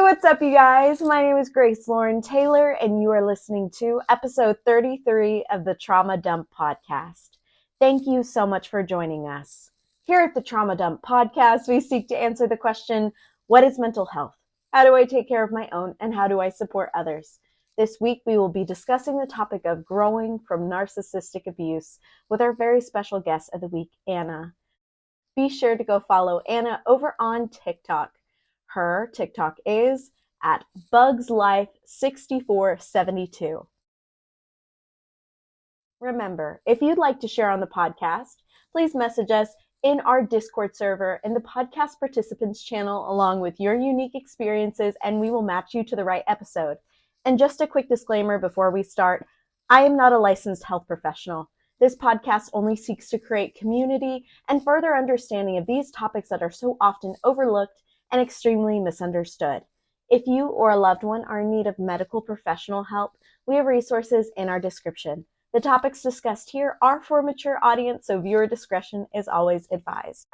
What's up, you guys? My name is Grace Lauren Taylor, and you are listening to episode 33 of the Trauma Dump Podcast. Thank you so much for joining us. Here at the Trauma Dump Podcast, we seek to answer the question, what is mental health? How do I take care of my own, and how do I support others? This week, we will be discussing the topic of growing from narcissistic abuse with our very special guest of the week, Anna. Be sure to go follow Anna over on TikTok. Her TikTok is at bugslife6472. Remember, if you'd like to share on the podcast, please message us in our Discord server in the podcast participants channel along with your unique experiences, and we will match you to the right episode. And just a quick disclaimer before we start, I am not a licensed health professional. This podcast only seeks to create community and further understanding of these topics that are so often overlooked and extremely misunderstood. If you or a loved one are in need of medical professional help, we have resources in our description. The topics discussed here are for a mature audience, so viewer discretion is always advised.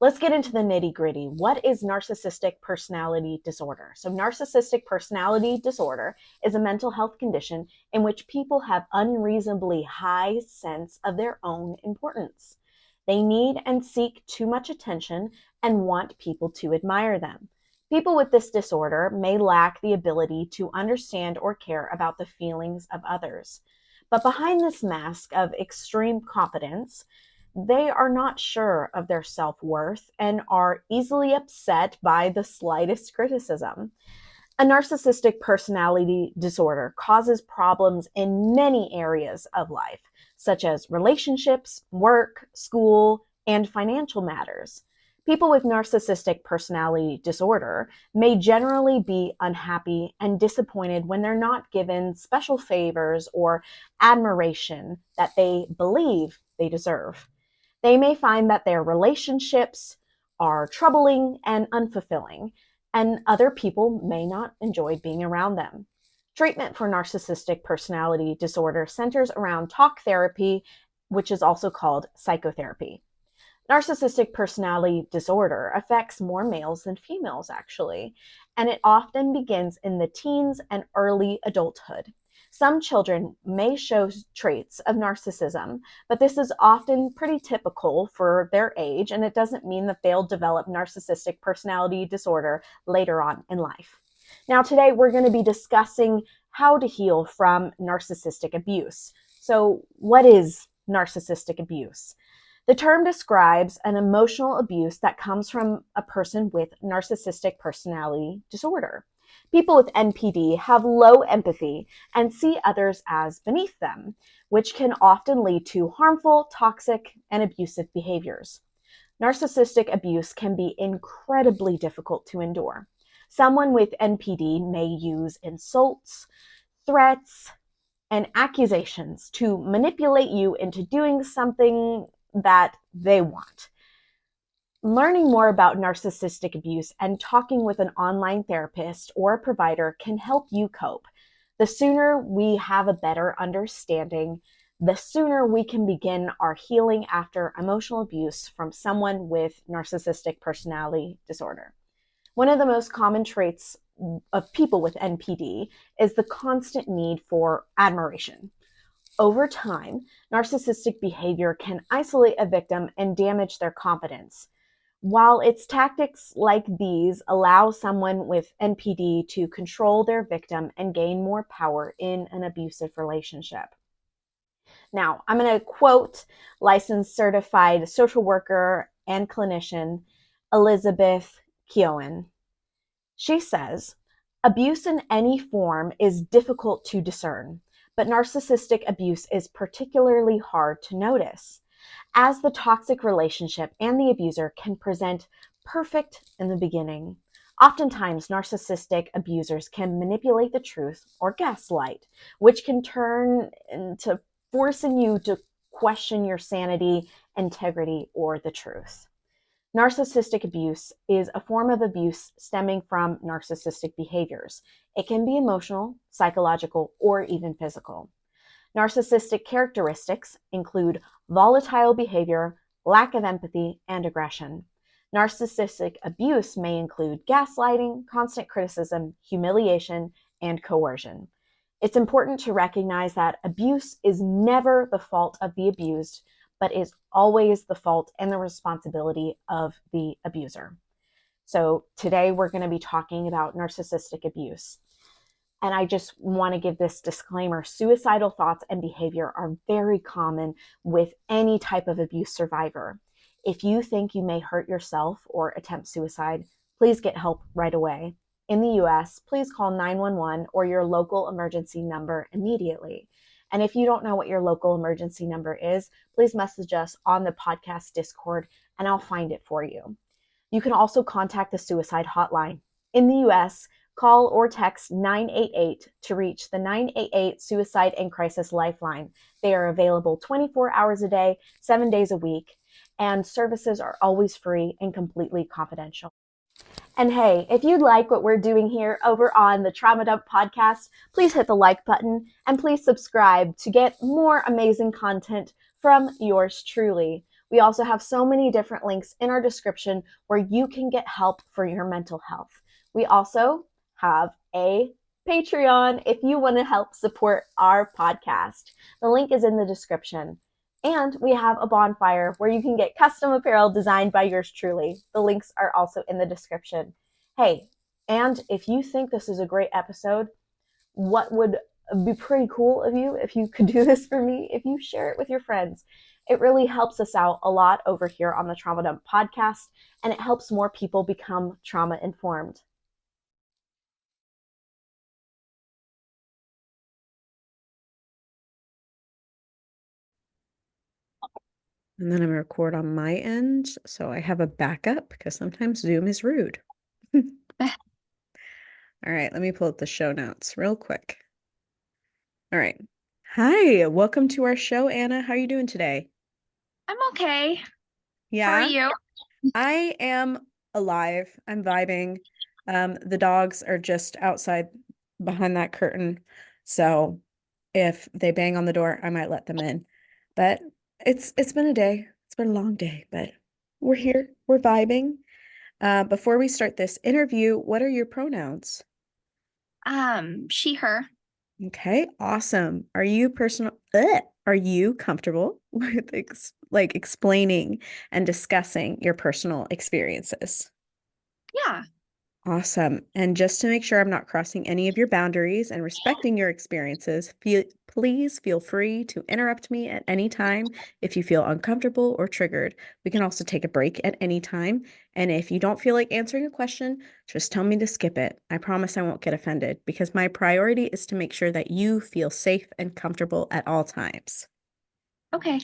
Let's get into the nitty-gritty. What is narcissistic personality disorder? So narcissistic personality disorder is a mental health condition in which people have unreasonably high sense of their own importance. They need and seek too much attention and want people to admire them. People with this disorder may lack the ability to understand or care about the feelings of others. But behind this mask of extreme competence, they are not sure of their self-worth and are easily upset by the slightest criticism. A narcissistic personality disorder causes problems in many areas of life, such as relationships, work, school, and financial matters. People with narcissistic personality disorder may generally be unhappy and disappointed when they're not given special favors or admiration that they believe they deserve. They may find that their relationships are troubling and unfulfilling, and other people may not enjoy being around them. Treatment for narcissistic personality disorder centers around talk therapy, which is also called psychotherapy. Narcissistic personality disorder affects more males than females, actually, and it often begins in the teens and early adulthood. Some children may show traits of narcissism, but this is often pretty typical for their age, and it doesn't mean that they'll develop narcissistic personality disorder later on in life. Now, today we're going to be discussing how to heal from narcissistic abuse. So, what is narcissistic abuse? The term describes an emotional abuse that comes from a person with narcissistic personality disorder. People with NPD have low empathy and see others as beneath them, which can often lead to harmful, toxic, and abusive behaviors. Narcissistic abuse can be incredibly difficult to endure. Someone with NPD may use insults, threats, and accusations to manipulate you into doing something that they want. Learning more about narcissistic abuse and talking with an online therapist or a provider can help you cope. The sooner we have a better understanding, the sooner we can begin our healing after emotional abuse from someone with narcissistic personality disorder. One of the most common traits of people with NPD is the constant need for admiration. Over time, narcissistic behavior can isolate a victim and damage their confidence. While its tactics like these allow someone with NPD to control their victim and gain more power in an abusive relationship. Now, I'm going to quote licensed certified social worker and clinician Elizabeth Keown. She says, "Abuse in any form is difficult to discern, but narcissistic abuse is particularly hard to notice, as the toxic relationship and the abuser can present perfect in the beginning. Oftentimes, narcissistic abusers can manipulate the truth or gaslight, which can turn into forcing you to question your sanity, integrity, or the truth." Narcissistic abuse is a form of abuse stemming from narcissistic behaviors. It can be emotional, psychological, or even physical. Narcissistic characteristics include volatile behavior, lack of empathy, and aggression. Narcissistic abuse may include gaslighting, constant criticism, humiliation, and coercion. It's important to recognize that abuse is never the fault of the abused, but is always the fault and the responsibility of the abuser. So today we're going to be talking about narcissistic abuse. And I just want to give this disclaimer. Suicidal thoughts and behavior are very common with any type of abuse survivor. If you think you may hurt yourself or attempt suicide, please get help right away. In the US, please call 911 or your local emergency number immediately. And if you don't know what your local emergency number is, please message us on the podcast Discord and I'll find it for you. You can also contact the suicide hotline. In the US, call or text 988 to reach the 988 Suicide and Crisis Lifeline. They are available 24 hours a day, 7 days a week, and services are always free and completely confidential. And hey, if you like what we're doing here over on the Trauma Dump podcast, please hit the like button and please subscribe to get more amazing content from yours truly. We also have so many different links in our description where you can get help for your mental health. We also have a Patreon if you want to help support our podcast. The link is in the description. And we have a bonfire where you can get custom apparel designed by yours truly. The links are also in the description. Hey, and if you think this is a great episode, what would be pretty cool of you if you could do this for me? If you share it with your friends. It really helps us out a lot over here on the Trauma Dump podcast, and it helps more people become trauma informed. And then I'm going to record on my end so I have a backup because sometimes Zoom is rude. All right, let me pull up the show notes real quick. All right. Hi, welcome to our show, Anna. How are you doing today? I'm okay. How are Yeah, you? I am alive. I'm vibing. The dogs are just outside behind that curtain. So if they bang on the door, I might let them in. But it's been a day. It's been a long day, but we're here. We're vibing. Before we start this interview, what are your pronouns? She, her. Okay, awesome. Are you comfortable with explaining and discussing your personal experiences? Yeah. Awesome. And just to make sure I'm not crossing any of your boundaries and respecting your experiences, please feel free to interrupt me at any time if you feel uncomfortable or triggered. We can also take a break at any time. And if you don't feel like answering a question, just tell me to skip it. I promise I won't get offended because my priority is to make sure that you feel safe and comfortable at all times. Okay.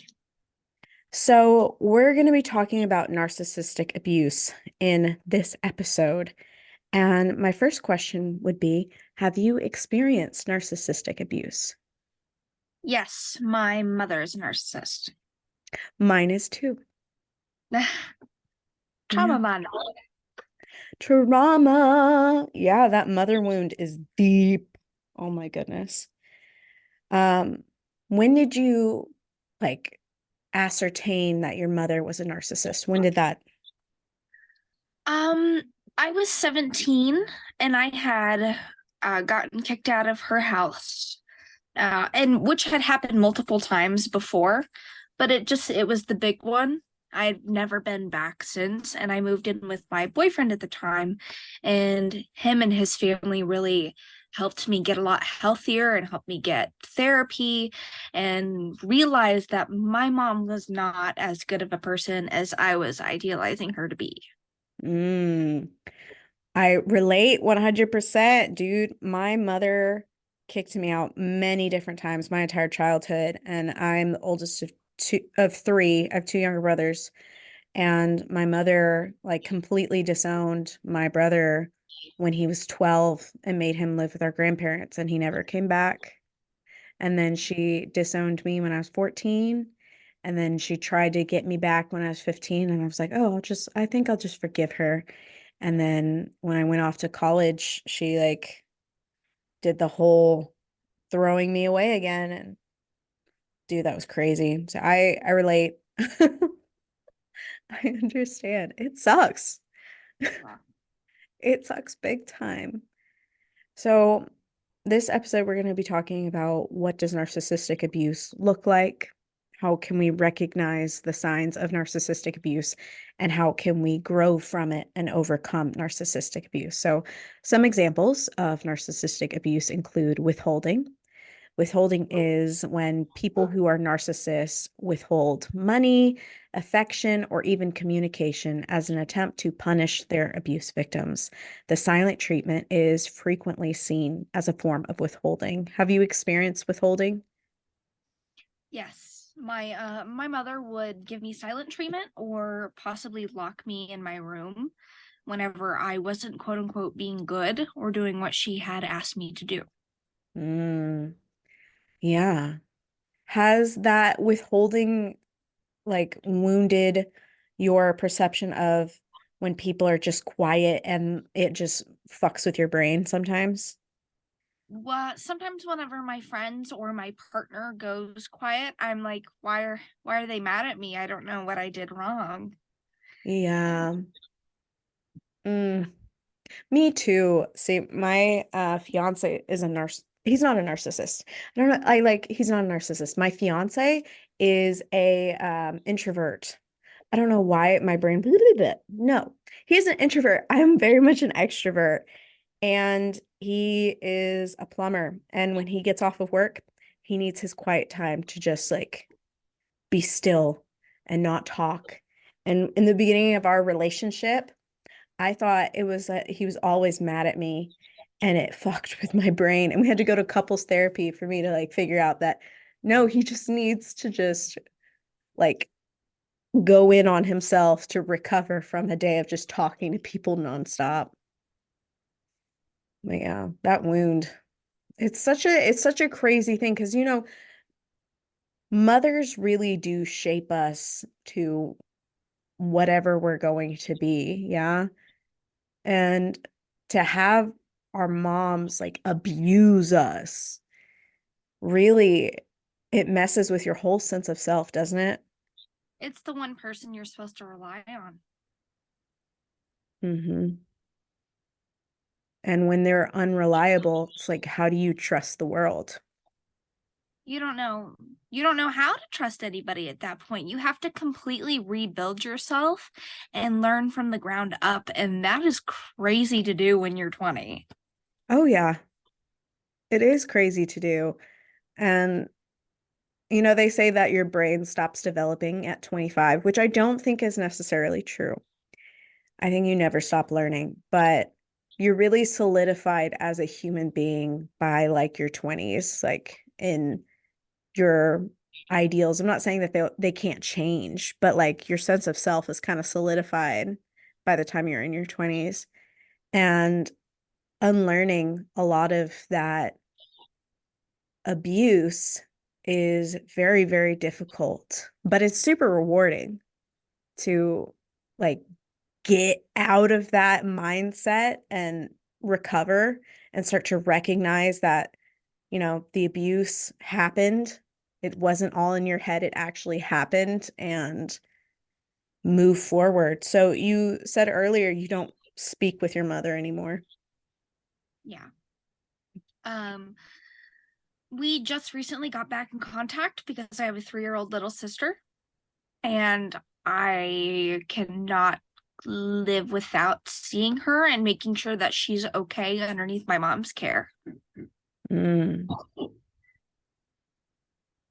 So, we're going to be talking about narcissistic abuse in this episode. And my first question would be, have you experienced narcissistic abuse? Yes, my mother is a narcissist. Mine is too. Yeah. Trauma man. Trauma. Yeah, that mother wound is deep. Oh my goodness. Um, when did you like ascertain that your mother was a narcissist? When did that? Um, I was 17 and I had gotten kicked out of her house. And which had happened multiple times before, but it was the big one. I'd never been back since, and I moved in with my boyfriend at the time, and him and his family really helped me get a lot healthier and helped me get therapy and realized that my mom was not as good of a person as I was idealizing her to be. Mm. I relate 100%. Dude, my mother kicked me out many different times my entire childhood, and I'm the oldest of three. I have two younger brothers, and my mother like completely disowned my brother when he was 12 and made him live with our grandparents, and he never came back. And then she disowned me when I was 14, And then she tried to get me back when I was 15, and I was like, oh, I think I'll just forgive her. And then when I went off to college, she like did the whole throwing me away again. And dude, that was crazy. So I relate. I understand. It sucks. Yeah. It sucks big time. So, this episode, we're going to be talking about what does narcissistic abuse look like? How can we recognize the signs of narcissistic abuse? And how can we grow from it and overcome narcissistic abuse? So, some examples of narcissistic abuse include withholding. Withholding is when people who are narcissists withhold money, affection, or even communication as an attempt to punish their abuse victims. The silent treatment is frequently seen as a form of withholding. Have you experienced withholding? Yes. My mother would give me silent treatment or possibly lock me in my room whenever I wasn't quote unquote being good or doing what she had asked me to do. Mm, yeah. Has that withholding like wounded your perception of when people are just quiet and it just fucks with your brain sometimes? Well, sometimes whenever my friends or my partner goes quiet, I'm like, why are they mad at me? I don't know what I did wrong. Yeah. Mm, me too. See, my fiance is a he's not a narcissist. I don't know. He's not a narcissist. My fiance is a introvert. I don't know why my brain no. He's an introvert. I'm very much an extrovert. And he is a plumber. And when he gets off of work, he needs his quiet time to just like be still and not talk. And in the beginning of our relationship, I thought it was that he was always mad at me, and it fucked with my brain. And we had to go to couples therapy for me to like figure out that no, he just needs to just like go in on himself to recover from a day of just talking to people nonstop. But yeah, that wound. It's such a crazy thing because mothers really do shape us to whatever we're going to be. Yeah. And to have our moms like abuse us, really, it messes with your whole sense of self, doesn't it? It's the one person you're supposed to rely on. Mm-hmm. And when they're unreliable, it's like, how do you trust the world? You don't know how to trust anybody at that point. You have to completely rebuild yourself and learn from the ground up, and that is crazy to do when you're 20. Oh, yeah, it is crazy to do. And, they say that your brain stops developing at 25, which I don't think is necessarily true. I think you never stop learning, but you're really solidified as a human being by like your 20s, like in your ideals. I'm not saying that they can't change, but like your sense of self is kind of solidified by the time you're in your 20s. And unlearning a lot of that abuse is very, very difficult, but it's super rewarding to like get out of that mindset and recover and start to recognize that, the abuse happened. It wasn't all in your head, it actually happened, and move forward. So you said earlier you don't speak with your mother anymore. Yeah. Um, we just recently got back in contact because I have a 3-year-old little sister, and I cannot live without seeing her and making sure that she's okay underneath my mom's care. Mm,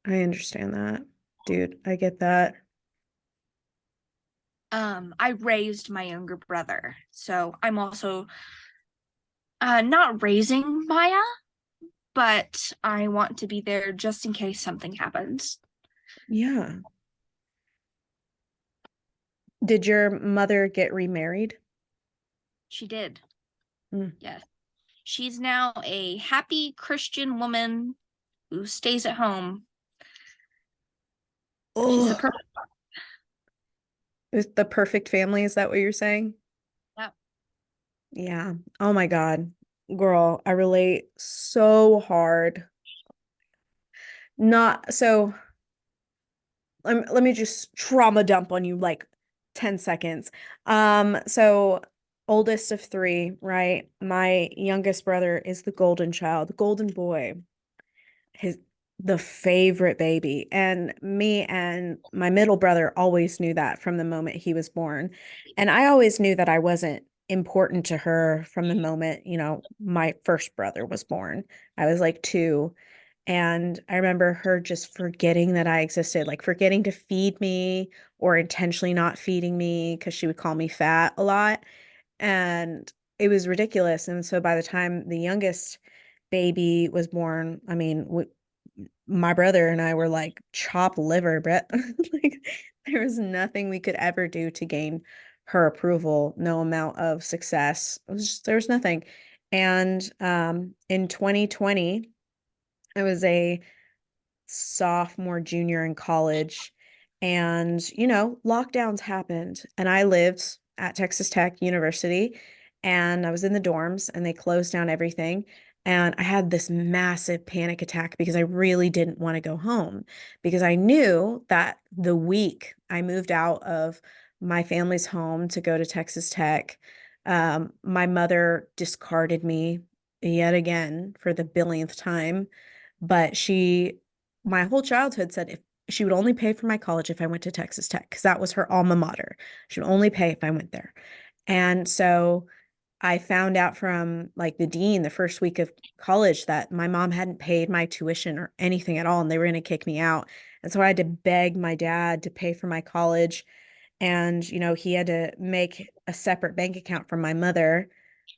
I understand that. Dude, I get that. I raised my younger brother, so I'm also not raising Maya, but I want to be there just in case something happens. Yeah. Did your mother get remarried? She did. Mm. Yes. She's now a happy Christian woman who stays at home. She's the Oh, perfect. the perfect family. Is that what you're saying? Yeah. Yeah. Oh my God. Girl, I relate so hard. Not so let me just trauma dump on you like 10 seconds. So oldest of three, right? My youngest brother is the golden child, the golden boy, his the favorite baby. And me and my middle brother always knew that from the moment he was born. And I always knew that I wasn't important to her from the moment, my first brother was born. I was like 2. And I remember her just forgetting that I existed, like forgetting to feed me or intentionally not feeding me because she would call me fat a lot. And it was ridiculous. And so by the time the youngest baby was born, I mean, my brother and I were like chopped liver, Brett. Like there was nothing we could ever do to gain her approval, no amount of success. There was nothing. And in 2020, I was a sophomore, junior in college. And, lockdowns happened. And I lived at Texas Tech University and I was in the dorms and they closed down everything. And I had this massive panic attack because I really didn't want to go home because I knew that the week I moved out of my family's home to go to Texas Tech, my mother discarded me yet again for the billionth time. But my whole childhood said if she would only pay for my college if I went to Texas Tech, because that was her alma mater. She would only pay if I went there. And so I found out from like the dean the first week of college that my mom hadn't paid my tuition or anything at all, and they were going to kick me out. And so I had to beg my dad to pay for my college. And, he had to make a separate bank account from my mother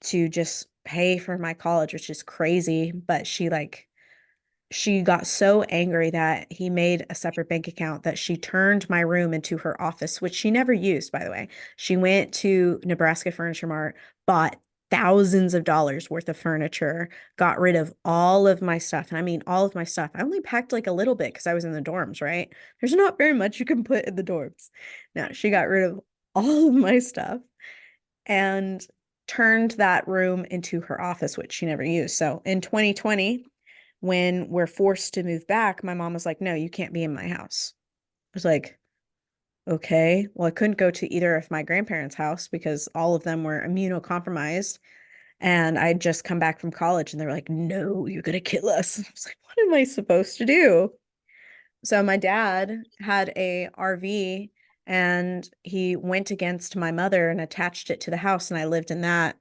to just pay for my college, which is crazy. But she got so angry that he made a separate bank account that she turned my room into her office, which she never used, by the way. She went to Nebraska Furniture Mart, bought thousands of dollars worth of furniture, got rid of all of my stuff. And I mean, all of my stuff. I only packed like a little bit because I was in the dorms, right? There's not very much you can put in the dorms. No, she got rid of all of my stuff and turned that room into her office, which she never used. So in 2020, when we're forced to move back, my mom was like, no, you can't be in my house. I was like, okay. Well, I couldn't go to either of my grandparents' house because all of them were immunocompromised. And I'd just come back from college and they were like, no, you're going to kill us. I was like, what am I supposed to do? So my dad had a RV and he went against my mother and attached it to the house and I lived in that.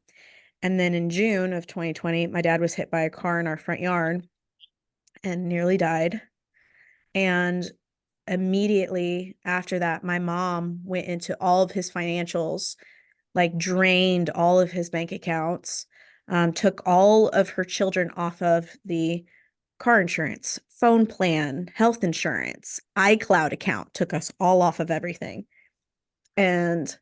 And then in June of 2020, my dad was hit by a car in our front yard and nearly died. And immediately after that, my mom went into all of his financials, like drained all of his bank accounts, took all of her children off of the car insurance, phone plan, health insurance, iCloud account, took us all off of everything. And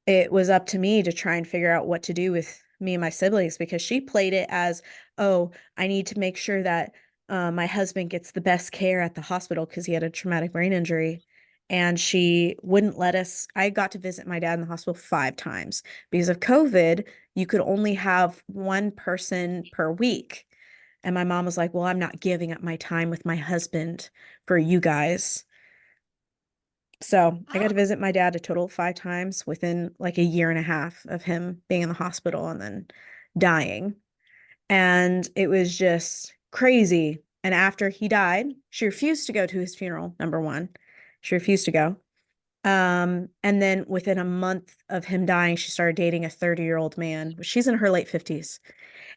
it was up to me to try and figure out what to do with me and my siblings because she played it as, oh, I need to make sure that my husband gets the best care at the hospital because he had a traumatic brain injury. And she wouldn't let us. I got to visit my dad in the hospital 5 times because of COVID. You could only have one person per week. And my mom was like, well, I'm not giving up my time with my husband for you guys. So I got to visit my dad a total of 5 times within like a year and a half of him being in the hospital and then dying. And it was just crazy. And after he died, she refused to go to his funeral, number one. She refused to go. And then within a month of him dying, she started dating a 30-year-old man. She's in her late 50s.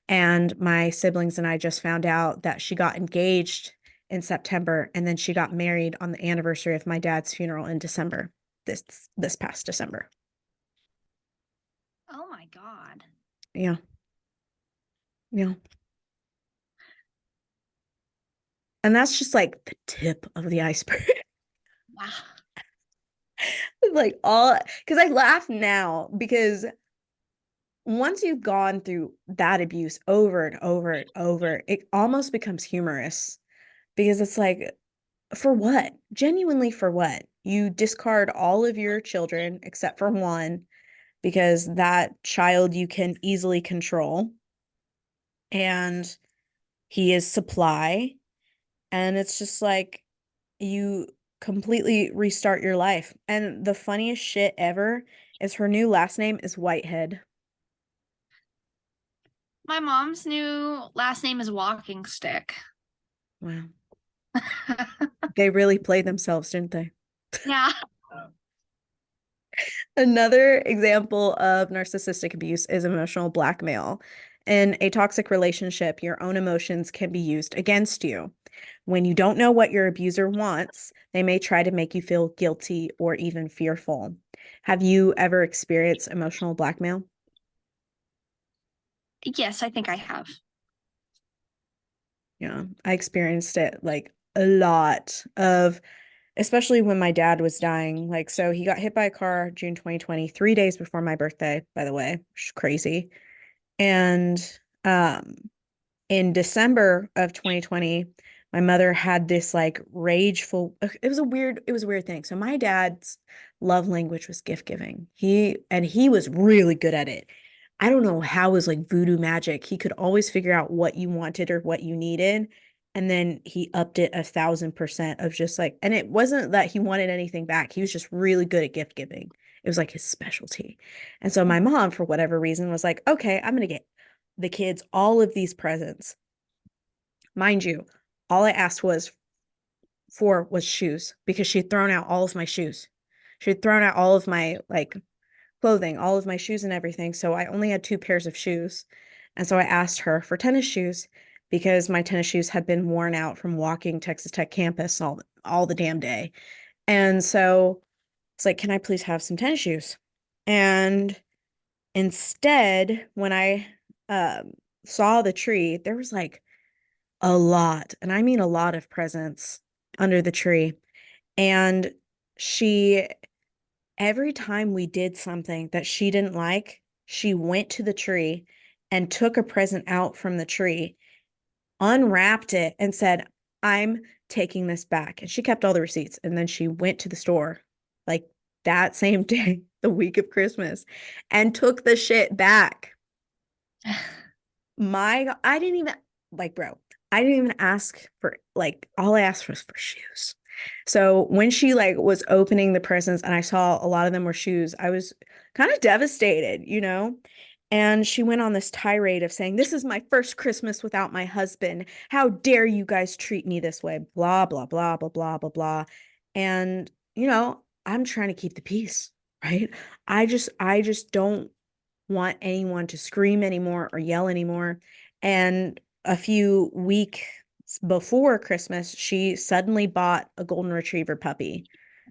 And my siblings and I just found out that she got engaged in September and then she got married on the anniversary of my dad's funeral in December, this past December. Oh my God. Yeah. Yeah. And that's just like the tip of the iceberg. Wow. Like all because I laugh now because once you've gone through that abuse over and over and over, it almost becomes humorous because it's like For what? Genuinely for what? You discard all of your children except for one because that child you can easily control and he is supply. And it's just like you completely restart your life. And the funniest shit ever is her new last name is Whitehead. My mom's new last name is Walking Stick. Wow. They really played themselves, didn't they? Yeah. Another example of narcissistic abuse is emotional blackmail. In a toxic relationship, your own emotions can be used against you. When you don't know what your abuser wants, they may try to make you feel guilty or even fearful. Have you ever experienced emotional blackmail? Yes, I think I have. Yeah, I experienced it like a lot of, especially when my dad was dying. Like, so he got hit by a car June 2020, 3 days before my birthday, by the way, which is crazy. And um, in December of 2020, my mother had this like rageful, it was a weird thing. So my dad's love language was gift giving. He was really good at it. I don't know how it was like voodoo magic. He could always figure out what you wanted or what you needed. And then he upped it 1,000% of just like, and it wasn't that he wanted anything back. He was just really good at gift giving. It was like his specialty. And so my mom, for whatever reason, was like, okay, I'm going to get the kids all of these presents. Mind you, all I asked was shoes because she had thrown out all of my shoes. She had thrown out all of my like clothing, all of my shoes and everything. So I only had 2 pairs of shoes. And so I asked her for tennis shoes because my tennis shoes had been worn out from walking Texas Tech campus all the damn day. And so it's like, can I please have some tennis shoes? And instead, when I saw the tree, there was like a lot, and I mean a lot of presents under the tree. And she, every time we did something that she didn't like, she went to the tree and took a present out from the tree, unwrapped it, and said, I'm taking this back. And she kept all the receipts. And then she went to the store like that same day, the week of Christmas, and took the shit back. I didn't even like, bro, I didn't even ask for like, all I asked was for shoes. So when she like was opening the presents and I saw a lot of them were shoes, I was kind of devastated, you know? And she went on this tirade of saying, this is my first Christmas without my husband. How dare you guys treat me this way? Blah, blah, blah, blah, blah, blah, blah. And, I'm trying to keep the peace, right? I just don't want anyone to scream anymore or yell anymore. And a few weeks before Christmas, she suddenly bought a golden retriever puppy,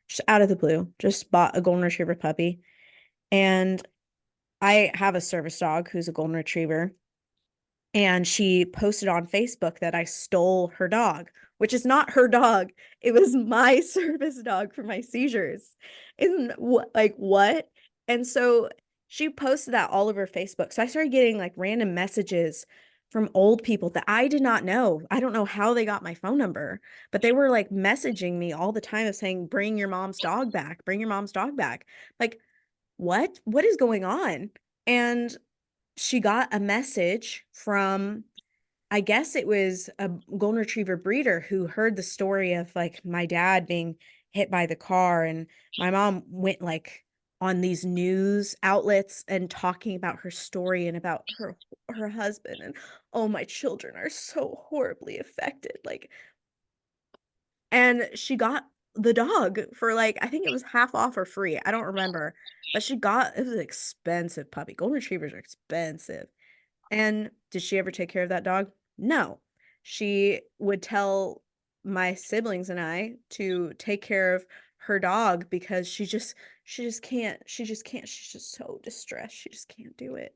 just out of the blue, just bought a golden retriever puppy. And I have a service dog who's a golden retriever. And she posted on Facebook that I stole her dog, which is not her dog. It was my service dog for my seizures. Isn't like what? And so she posted that all over Facebook. So I started getting like random messages from old people that I did not know. I don't know how they got my phone number, but they were like messaging me all the time of saying, bring your mom's dog back, bring your mom's dog back. Like, what? What is going on? And she got a message from, I guess it was a golden retriever breeder who heard the story of like my dad being hit by the car, and my mom went like on these news outlets and talking about her story and about her husband, and oh, my children are so horribly affected, like. And she got the dog for like, I think it was half off or free, I don't remember, but it was an expensive puppy. Golden retrievers are expensive. And did she ever take care of that dog? No. She would tell my siblings and I to take care of her dog because she just can't. She's just so distressed. She just can't do it.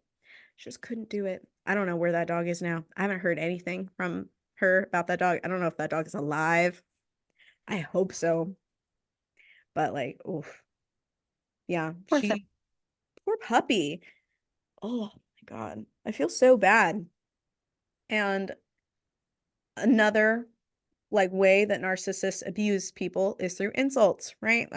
She just couldn't do it. I don't know where that dog is now. I haven't heard anything from her about that dog. I don't know if that dog is alive. I hope so. But like, oof. Yeah, Poor thing. poor puppy. Oh my God. I feel so bad. And another like way that narcissists abuse people is through insults, right?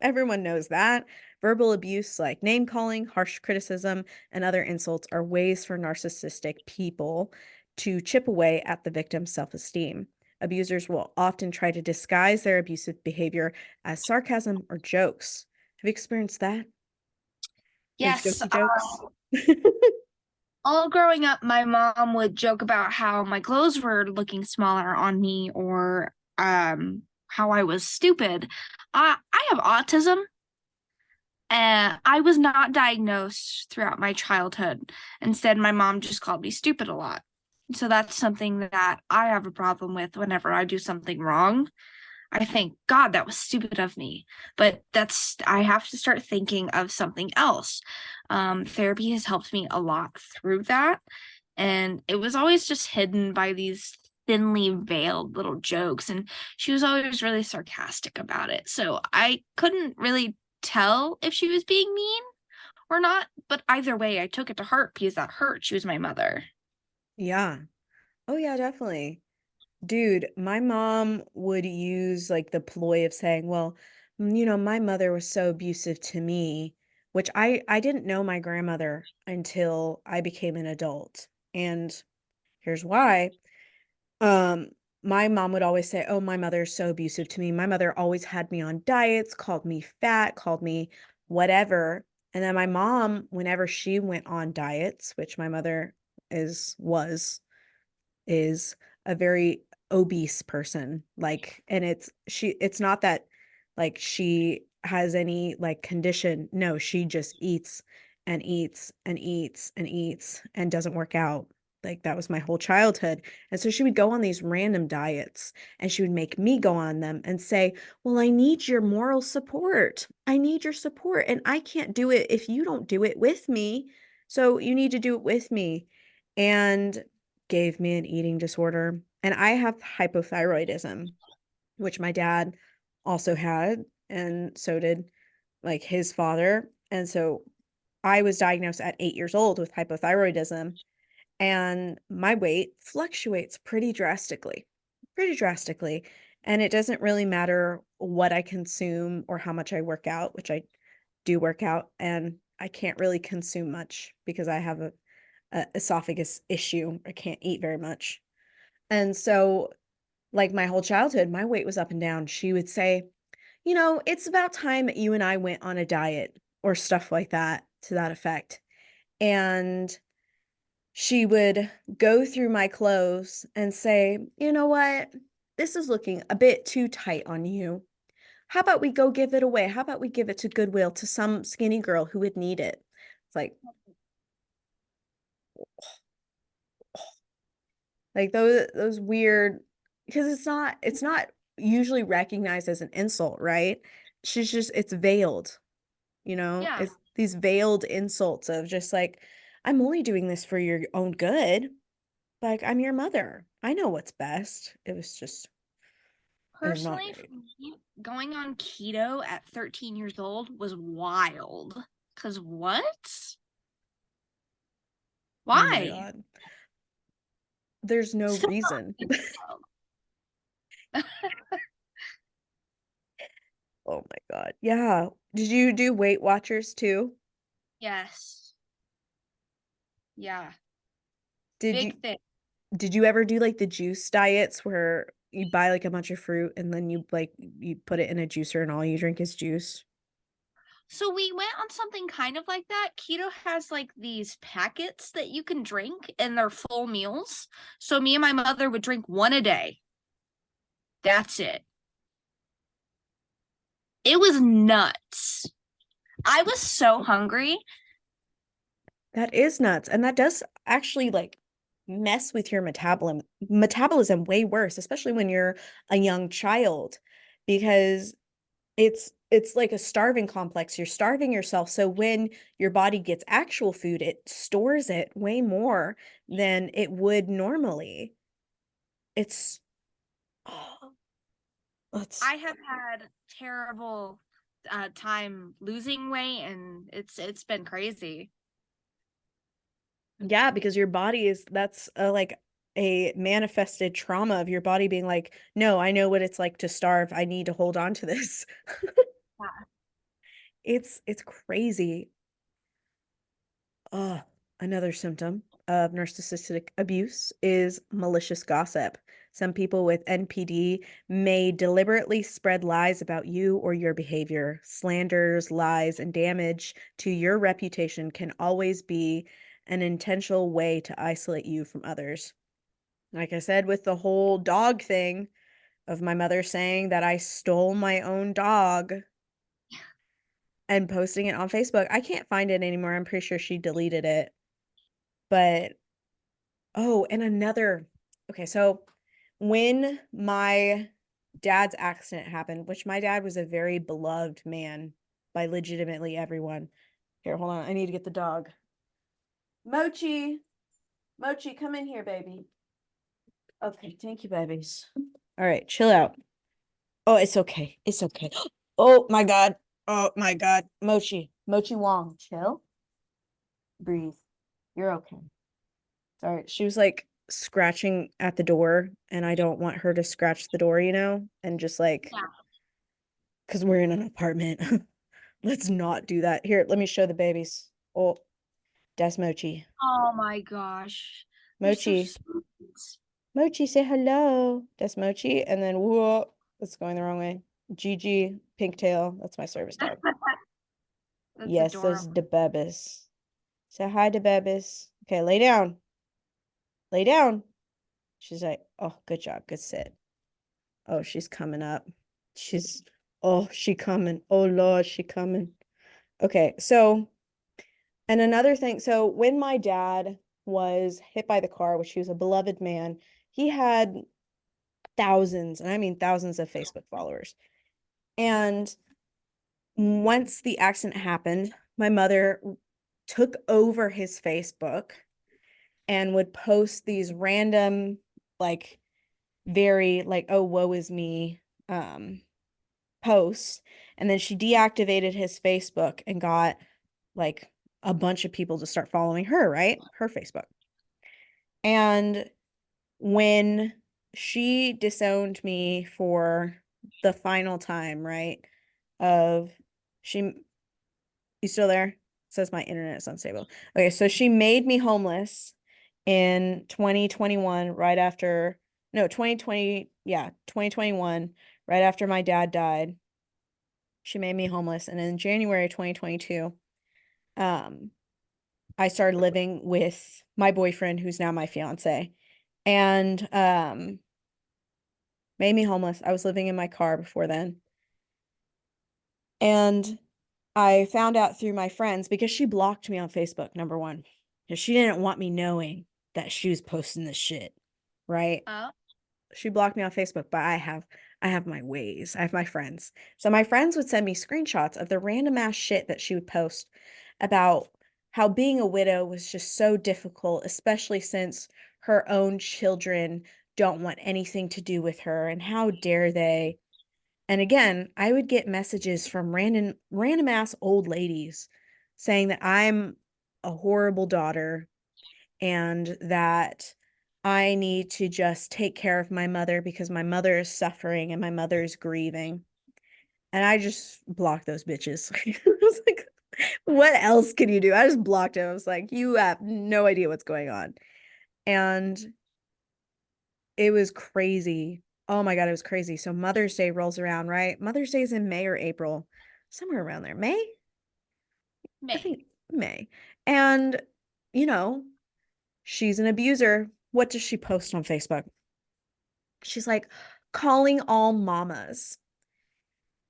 Everyone knows that. Verbal abuse like name calling, harsh criticism, and other insults are ways for narcissistic people to chip away at the victim's self-esteem. Abusers will often try to disguise their abusive behavior as sarcasm or jokes. Have you experienced that? Those Yes. jokey jokes? All growing up, my mom would joke about how my clothes were looking smaller on me, or how I was stupid. I have autism, and I was not diagnosed throughout my childhood. Instead, my mom just called me stupid a lot. So that's something that I have a problem with whenever I do something wrong. I think, God, that was stupid of me. But I have to start thinking of something else. Therapy has helped me a lot through that. And it was always just hidden by these thinly veiled little jokes. And she was always really sarcastic about it. So I couldn't really tell if she was being mean or not. But either way, I took it to heart because that hurt. She was my mother. Yeah. Oh, yeah, definitely. Dude, my mom would use like the ploy of saying, well, my mother was so abusive to me, which I didn't know my grandmother until I became an adult. And here's why. Um, my mom would always say, "Oh, my mother's so abusive to me. My mother always had me on diets, called me fat, called me whatever." And then my mom, whenever she went on diets, which my mother is a very obese person. Like, and it's not that like she has any like condition. No, she just eats and eats and eats and eats and doesn't work out. Like that was my whole childhood. And so she would go on these random diets and she would make me go on them and say, "Well, I need your moral support. I need your support. And I can't do it if you don't do it with me. So you need to do it with me." And gave me an eating disorder. And I have hypothyroidism, which my dad also had, and so did like his father. And so I was diagnosed at 8 years old with hypothyroidism, and my weight fluctuates pretty drastically. And it doesn't really matter what I consume or how much I work out, which I do work out, and I can't really consume much because I have a esophagus issue. I can't eat very much. And so, like my whole childhood, my weight was up and down. She would say, "It's about time that you and I went on a diet," or stuff like that, to that effect. And she would go through my clothes and say, "You know what? This is looking a bit too tight on you. How about we go give it away? How about we give it to Goodwill to some skinny girl who would need it?" It's like those weird, because it's not usually recognized as an insult, right? It's veiled, Yeah. it's these veiled insults of just like, "I'm only doing this for your own good. Like, I'm your mother. I know what's best." It was not Personally, great. for me, going on keto at 13 years old was wild. Because what? Oh my Why? God. There's no So reason. wild. Oh my God. Yeah. Did you do Weight Watchers too? Yes. Yeah. Did you Big thing. Did you ever do like the juice diets where you buy like a bunch of fruit and then you put it in a juicer and all you drink is juice? So we went on something kind of like that. Keto has like these packets that you can drink and they're full meals. So me and my mother would drink one a day. That's it. It was nuts. I was so hungry. That is nuts. And that does actually like mess with your metabolism way worse, especially when you're a young child, because it's like a starving complex. You're starving yourself. So when your body gets actual food, it stores it way more than it would normally. It's oh, it's I have had terrible time losing weight and it's been crazy. yeah, because your body is that's like a manifested trauma of your body being like, no, I know what it's like to starve. I need to hold on to this. Yeah. It's crazy. Another symptom of narcissistic abuse is malicious gossip. Some people with NPD may deliberately spread lies about you or your behavior. Slanders, lies, and damage to your reputation can always be an intentional way to isolate you from others. Like I said, with the whole dog thing of my mother saying that I stole my own dog and posting it on Facebook. I can't find it anymore. I'm pretty sure she deleted it. But oh, and another. Okay, so when my dad's accident happened, which my dad was a very beloved man by legitimately everyone. Here, hold on. I need to get the dog. Mochi. Mochi, come in here, baby. Okay, thank you, babies. All right, chill out. Oh, it's okay. It's okay. Oh my God. Oh my God. Mochi. Mochi Wong. Chill. Breathe. You're okay. Sorry. She was like scratching at the door, and I don't want her to scratch the door, and just like, Yeah. because we're in an apartment. Let's not do that. Here, let me show the babies. Oh, that's Mochi. Oh my gosh. They're so Mochi. sweet. Mochi, say hello. That's Mochi. And then, whoa, that's going the wrong way. Gigi, Pinktail. That's my service dog. That's Yes, those adorable. the bebis. Say hi to bebis. Okay, lay down. Lay down. She's like, oh, good job. Good sit. Oh, she's coming up. She coming. Oh, Lord, she coming. Okay, so, and another thing. So when my dad was hit by the car, which he was a beloved man, he had thousands, and I mean thousands of Facebook followers. And once the accident happened, my mother took over his Facebook and would post these random, like, very like, oh, woe is me posts. And then she deactivated his Facebook and got like a bunch of people to start following her, right? Her Facebook. And when she disowned me for the final time, right? Of she You still there? It says my internet is unstable. Okay, so she made me homeless in 2021, right after, no, 2020, yeah, 2021, right after my dad died. She made me homeless. And in January 2022, um, I started living with my boyfriend, who's now my fiance, and made me homeless. I was living in my car before then. And I found out through my friends because she blocked me on Facebook, number one, because she didn't want me knowing that she was posting this shit, right? Oh. She blocked me on Facebook, but I have my ways. I have my friends. So my friends would send me screenshots of the random ass shit that she would post about how being a widow was just so difficult, especially since her own children don't want anything to do with her, and how dare they. And again, I would get messages from random ass old ladies saying that I'm a horrible daughter and that I need to just take care of my mother because my mother is suffering and my mother is grieving. And I just blocked those bitches. I was like, what else can you do? I just blocked him. I was like, you have no idea what's going on. And it was crazy. Oh my God, it was crazy. So Mother's Day rolls around, right? Mother's Day is in May or April, somewhere around there. May? I May. think May. And, you know, she's an abuser. What does she post on Facebook? She's like, calling all mamas.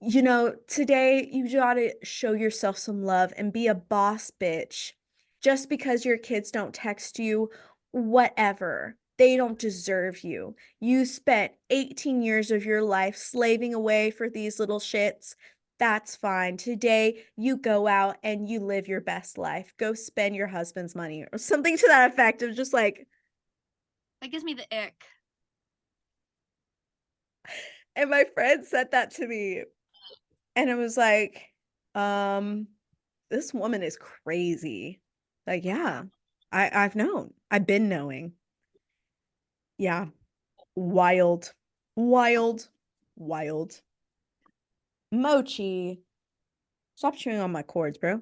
Today you gotta show yourself some love and be a boss bitch. Just because your kids don't text you, whatever. They don't deserve you. You spent 18 years of your life slaving away for these little shits. That's fine. Today you go out and you live your best life. Go spend your husband's money or something to that effect. It was just like, That gives me the ick. and my friend said that to me. And it was like, this woman is crazy. Like, yeah, I've known. I've been knowing. Yeah. Wild. Wild. Wild. Mochi. Stop chewing on my cords, bro.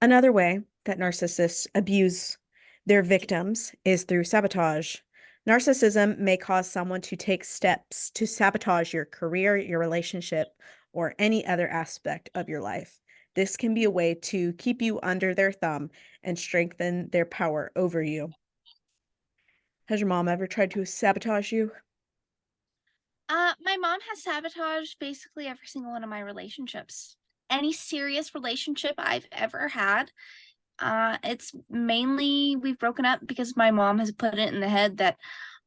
Another way that narcissists abuse their victims is through sabotage. Narcissism may cause someone to take steps to sabotage your career, your relationship, or any other aspect of your life. This can be a way to keep you under their thumb and strengthen their power over you. Has your mom ever tried to sabotage you? My mom has sabotaged basically every single one of my relationships. Any serious relationship I've ever had, it's mainly we've broken up because my mom has put it in the head that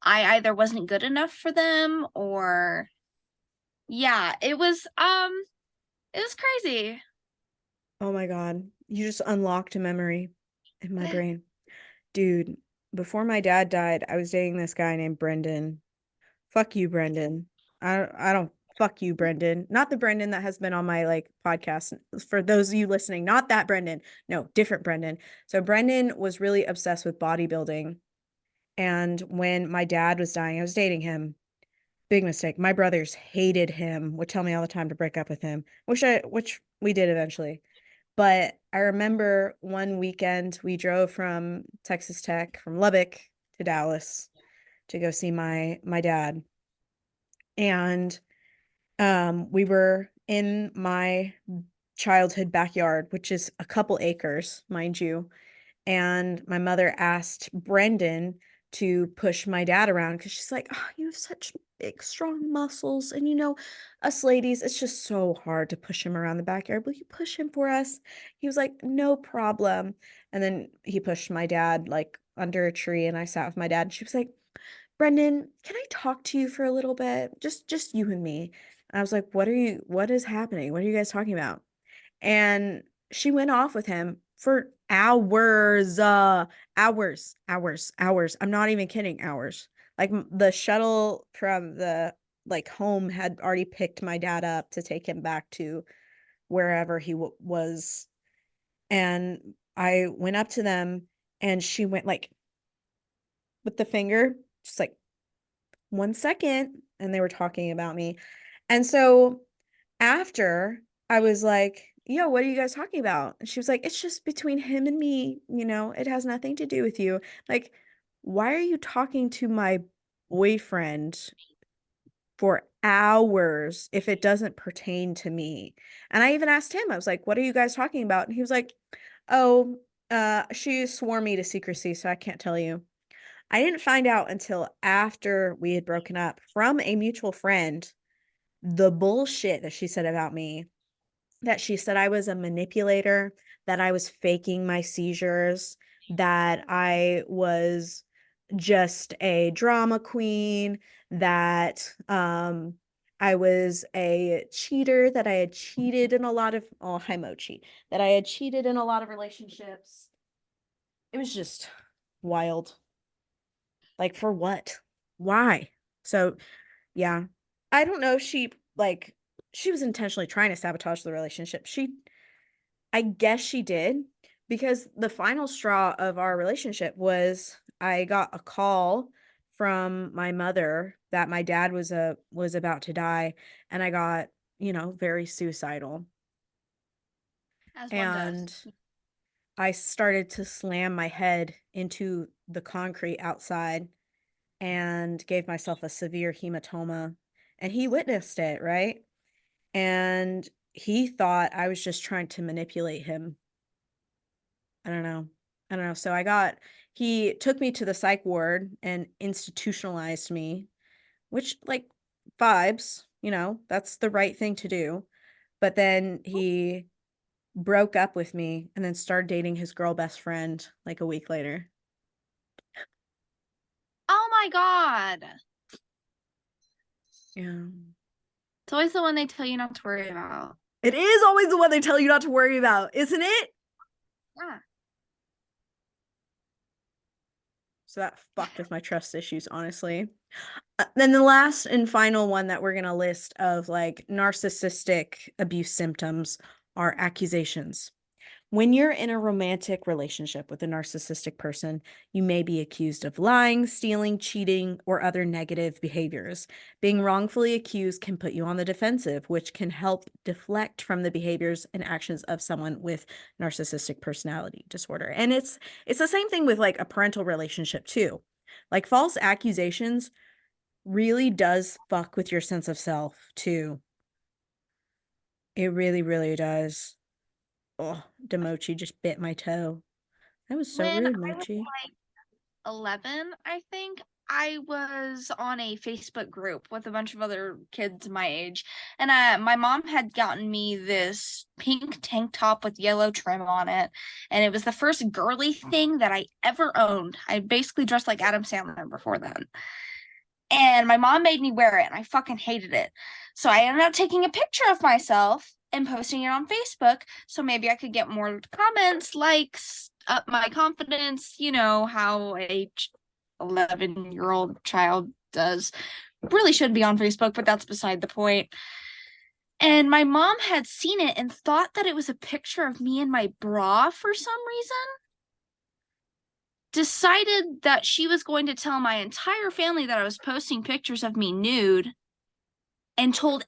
I either wasn't good enough for them or yeah, it was crazy. Oh my God. You just unlocked a memory in my brain. Dude, before my dad died, I was dating this guy named Brendan. Fuck you, Brendan. I don't fuck you, Brendan. Not the Brendan that has been on my like podcast. For those of you listening, not that Brendan. No, different Brendan. So Brendan was really obsessed with bodybuilding. And when my dad was dying, I was dating him. Big mistake. My brothers hated him, would tell me all the time to break up with him, which we did eventually. But I remember one weekend we drove from Texas Tech, from Lubbock to Dallas to go see my dad. And we were in my childhood backyard, which is a couple acres, mind you. And my mother asked Brendan to push my dad around because she's like, oh, you have such big, strong muscles. And us ladies, it's just so hard to push him around the backyard. Will you push him for us? He was like, no problem. And then he pushed my dad like under a tree, and I sat with my dad, and she was like, Brendan, can I talk to you for a little bit? Just you and me. And I was like, what is happening? What are you guys talking about? And she went off with him for hours, hours. I'm not even kidding, hours. Like the shuttle from the like home had already picked my dad up to take him back to wherever he was. And I went up to them, and she went like with the finger, just like 1 second, and they were talking about me. And so after, I was like, yo, what are you guys talking about? And she was like, it's just between him and me, it has nothing to do with you. Like, why are you talking to my boyfriend for hours if it doesn't pertain to me? And I even asked him, I was like, what are you guys talking about? And he was like, oh, she swore me to secrecy, so I can't tell you. I didn't find out until after we had broken up from a mutual friend the bullshit that she said about me, that she said I was a manipulator, that I was faking my seizures, that I was just a drama queen, that I was a cheater, that I had cheated in a lot of hi Mochi, that I had cheated in a lot of relationships. It was just wild. Like, for what? Why? So yeah, I don't know if she was intentionally trying to sabotage the relationship. I guess she did, because the final straw of our relationship was I got a call from my mother that my dad was about to die, and I got, very suicidal. As one does. And I started to slam my head into the concrete outside and gave myself a severe hematoma. And he witnessed it, right? And he thought I was just trying to manipulate him. I don't know. I don't know. So he took me to the psych ward and institutionalized me, which, like, vibes, that's the right thing to do. But then he broke up with me and then started dating his girl best friend like a week later. Oh my God. Yeah. It's always the one they tell you not to worry about. It is always the one they tell you not to worry about, isn't it? Yeah. So that fucked with my trust issues, honestly. Then the last and final one that we're going to list of like narcissistic abuse symptoms are accusations. When you're in a romantic relationship with a narcissistic person, you may be accused of lying, stealing, cheating, or other negative behaviors. Being wrongfully accused can put you on the defensive, which can help deflect from the behaviors and actions of someone with narcissistic personality disorder. And it's the same thing with like a parental relationship too. Like false accusations really does fuck with your sense of self too. It really, really does. Oh, Demochi just bit my toe. That was so When rude, I was Mochi. like 11, I think, I was on a Facebook group with a bunch of other kids my age. And my mom had gotten me this pink tank top with yellow trim on it. And it was the first girly thing that I ever owned. I basically dressed like Adam Sandler before then. And my mom made me wear it, and I fucking hated it. So I ended up taking a picture of myself and posting it on Facebook so maybe I could get more comments, likes, up my confidence, you know, how a 11-year-old child does. Really should be on Facebook, but that's beside the point. And my mom had seen it and thought that it was a picture of me in my bra for some reason. Decided that she was going to tell my entire family that I was posting pictures of me nude, and told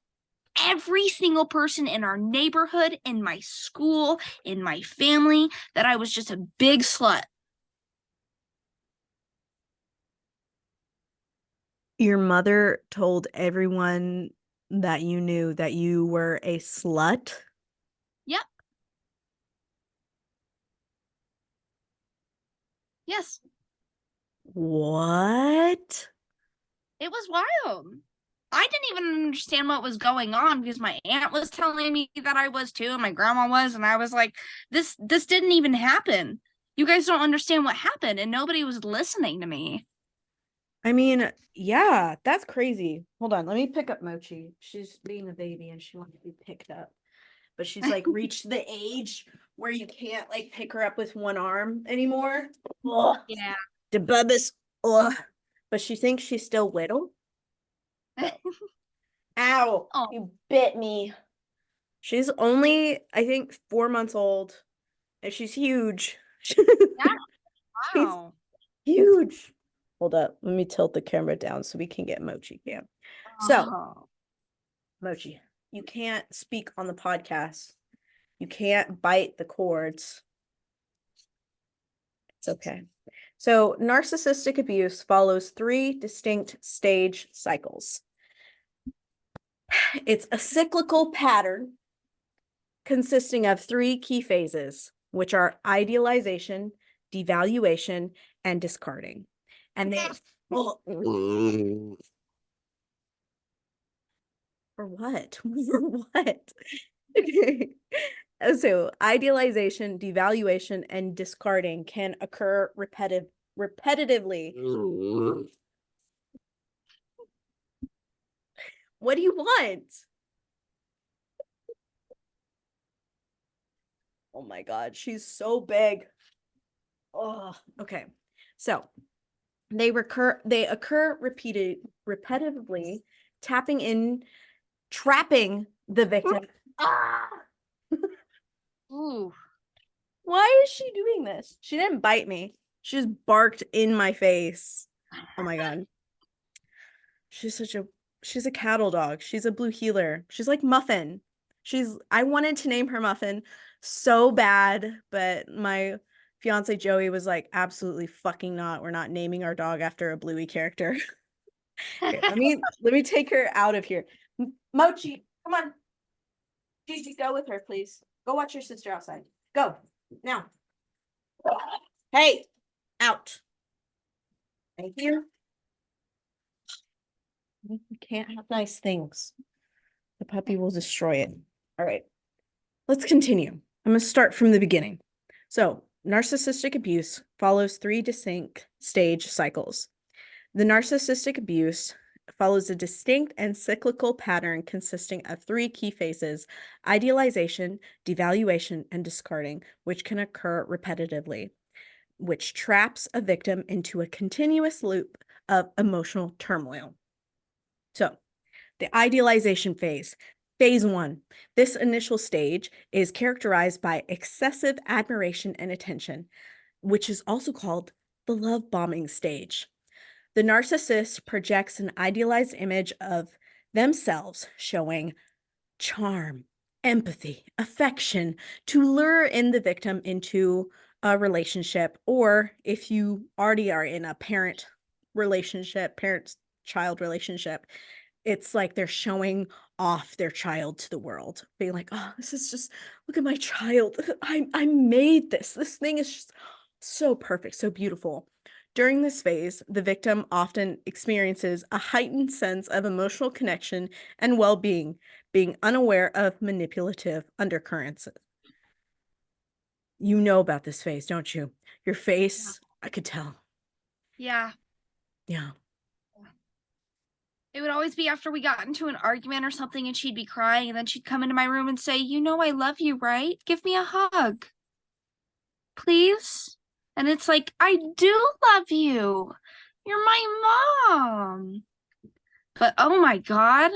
every single person in our neighborhood, in my school, in my family, that I was just a big slut. Your mother told everyone that you knew that you were a slut? Yep. Yes. What? It was wild. I didn't even understand what was going on because my aunt was telling me that I was too, and my grandma was, and I was like, this didn't even happen. You guys don't understand what happened, and nobody was listening to me. I mean, yeah, that's crazy. Hold on, let me pick up Mochi. She's being a baby and she wants to be picked up. But she's like reached the age where you can't like pick her up with one arm anymore. Ugh. Yeah. The bubba's ugh. But she thinks she's still little. Ow, Oh, you bit me. She's only, I think, 4 months old. And she's huge. yeah. She's Wow. huge. Hold up. Let me tilt the camera down so we can get Mochi cam. So, Oh. Mochi, you can't speak on the podcast. You can't bite the cords. It's okay. So, narcissistic abuse follows 3 distinct stage cycles. It's a cyclical pattern consisting of 3 key phases, which are idealization, devaluation, and discarding. And they for what? For what? Okay. So idealization, devaluation, and discarding can occur repetitively. What do you want? Oh my God, she's so big. Oh, okay. So they occur repetitively, trapping the victim. Ah! Ooh. Why is she doing this? She didn't bite me. She just barked in my face. Oh my God. She's a cattle dog. She's a blue heeler. She's like Muffin. I wanted to name her Muffin so bad, but my fiance Joey was like, absolutely fucking not. We're not naming our dog after a Bluey character. Okay, let me take her out of here. Mochi, come on. Gigi, go with her, please. Go watch your sister outside. Go now. Hey, out. Thank you. We can't have nice things. The puppy will destroy it. All right, let's continue. I'm going to start from the beginning. So, narcissistic abuse follows 3 distinct stage cycles. The narcissistic abuse follows a distinct and cyclical pattern consisting of 3 key phases: idealization, devaluation, and discarding, which can occur repetitively, which traps a victim into a continuous loop of emotional turmoil. So, the idealization phase. Phase 1. This initial stage is characterized by excessive admiration and attention, which is also called the love bombing stage. The narcissist projects an idealized image of themselves, showing charm, empathy, affection to lure in the victim into a relationship, or if you already are in a parent child relationship, it's like they're showing off their child to the world, being like, oh, this is just, look at my child. I made this. This thing is just so perfect, so beautiful. During this phase, the victim often experiences a heightened sense of emotional connection and well-being, being unaware of manipulative undercurrents. You know about this phase, don't you? Your face, I could tell. Yeah. Yeah. It would always be after we got into an argument or something and she'd be crying and then she'd come into my room and say, "You know I love you, right? Give me a hug, please." And it's like, "I do love you. You're my mom." But oh my God.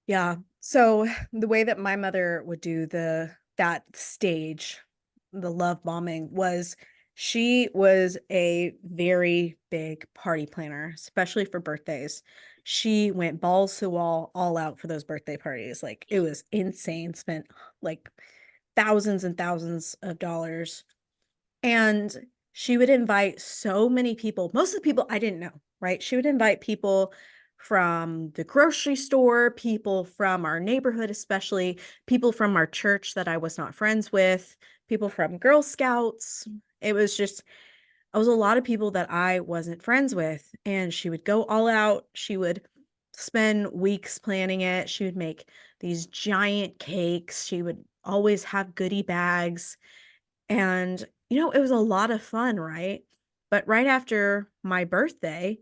Yeah. So the way that my mother would do that stage, the love bombing, was she was a very big party planner, especially for birthdays. She went balls to the wall, all out for those birthday parties. Like it was insane, spent like thousands and thousands of dollars. And she would invite so many people, most of the people I didn't know, right? She would invite people from the grocery store, people from our neighborhood, especially people from our church that I was not friends with, people from Girl Scouts. It was a lot of people that I wasn't friends with. And she would go all out. She would spend weeks planning it. She would make these giant cakes. She would always have goodie bags. And, it was a lot of fun, right? But right after my birthday,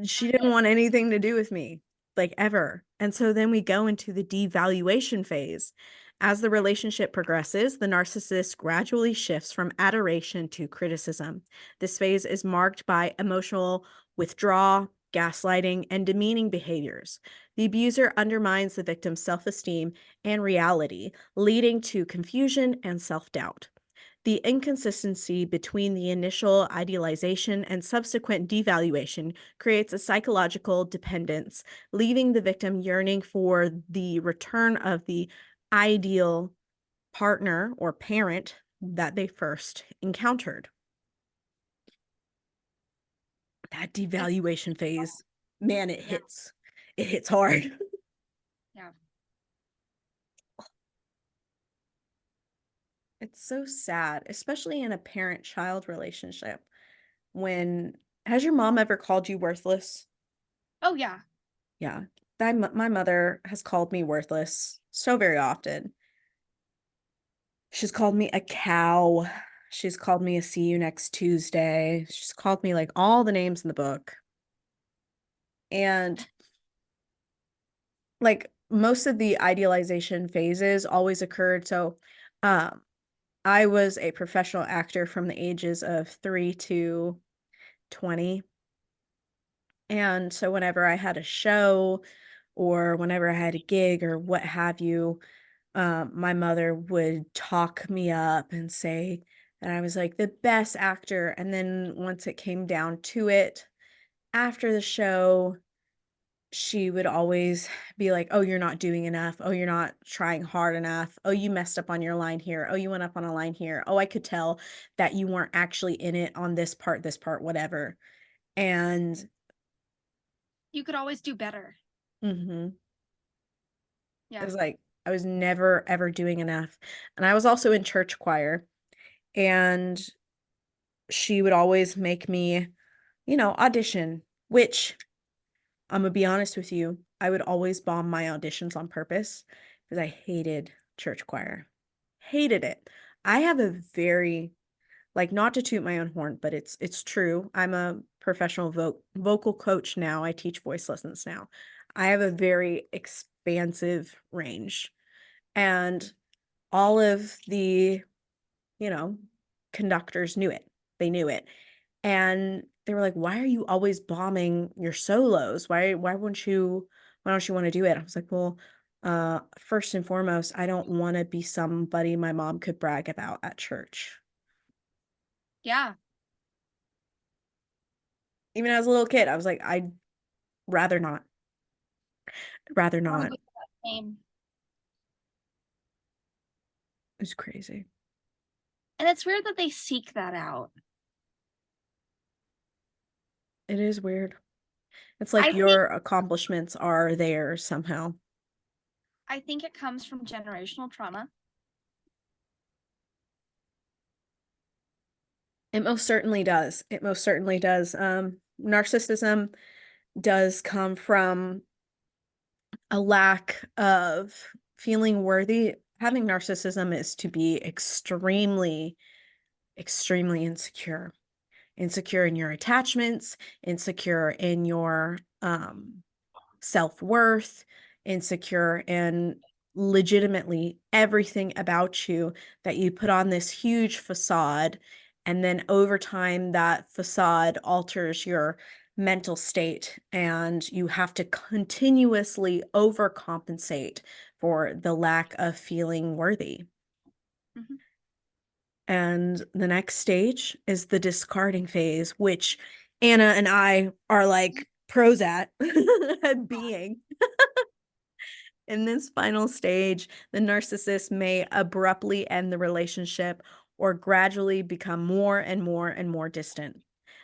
she didn't want anything to do with me, like ever. And so then we go into the devaluation phase. As the relationship progresses, the narcissist gradually shifts from adoration to criticism. This phase is marked by emotional withdrawal, gaslighting, and demeaning behaviors. The abuser undermines the victim's self-esteem and reality, leading to confusion and self-doubt. The inconsistency between the initial idealization and subsequent devaluation creates a psychological dependence, leaving the victim yearning for the return of the ideal partner or parent that they first encountered. That devaluation phase, man, it hits. It hits hard. Yeah. It's so sad, especially in a parent-child relationship. Has your mom ever called you worthless? Oh yeah. Yeah. My mother has called me worthless so very often. She's called me a cow. She's called me a see you next Tuesday. She's called me like all the names in the book. And like most of the idealization phases always occurred. So, I was a professional actor from the ages of 3 to 20. And so whenever I had a show or whenever I had a gig or what have you, my mother would talk me up and say that I was like the best actor. And then once it came down to it, after the show, she would always be like, oh, you're not doing enough. Oh, you're not trying hard enough. Oh, you messed up on your line here. Oh, you went up on a line here. Oh, I could tell that you weren't actually in it on this part, whatever. And You could always do better. it Yeah. was like I was never ever doing enough. And I was also in church choir, and she would always make me, audition, which I'm gonna be honest with you, I would always bomb my auditions on purpose because I hated church choir. Hated it. I have a very, like, not to toot my own horn, but it's true. I'm a professional vocal coach now. I teach voice lessons now. I have a very expansive range. And all of the, you know, conductors knew it. They knew it. And they were like, "Why are you always bombing your solos? Why don't you want to do it?" I was like, "Well, first and foremost, I don't want to be somebody my mom could brag about at church." Yeah. Even as a little kid, I was like, "I'd rather not. Rather I want to not." go through that same. It was crazy. And it's weird that they seek that out. It is weird. It's I like think your accomplishments are there somehow. I think it comes from generational trauma. It most certainly does. It most certainly does. Narcissism does come from a lack of feeling worthy. Having narcissism is to be extremely, extremely insecure. Insecure in your attachments, insecure in your self-worth, insecure in legitimately everything about you, that you put on this huge facade, and then over time that facade alters your mental state, and you have to continuously overcompensate for the lack of feeling worthy. Mhm. And the next stage is the discarding phase, which Anna and I are like pros at being. In this final stage, the narcissist may abruptly end the relationship or gradually become more and more and more distant.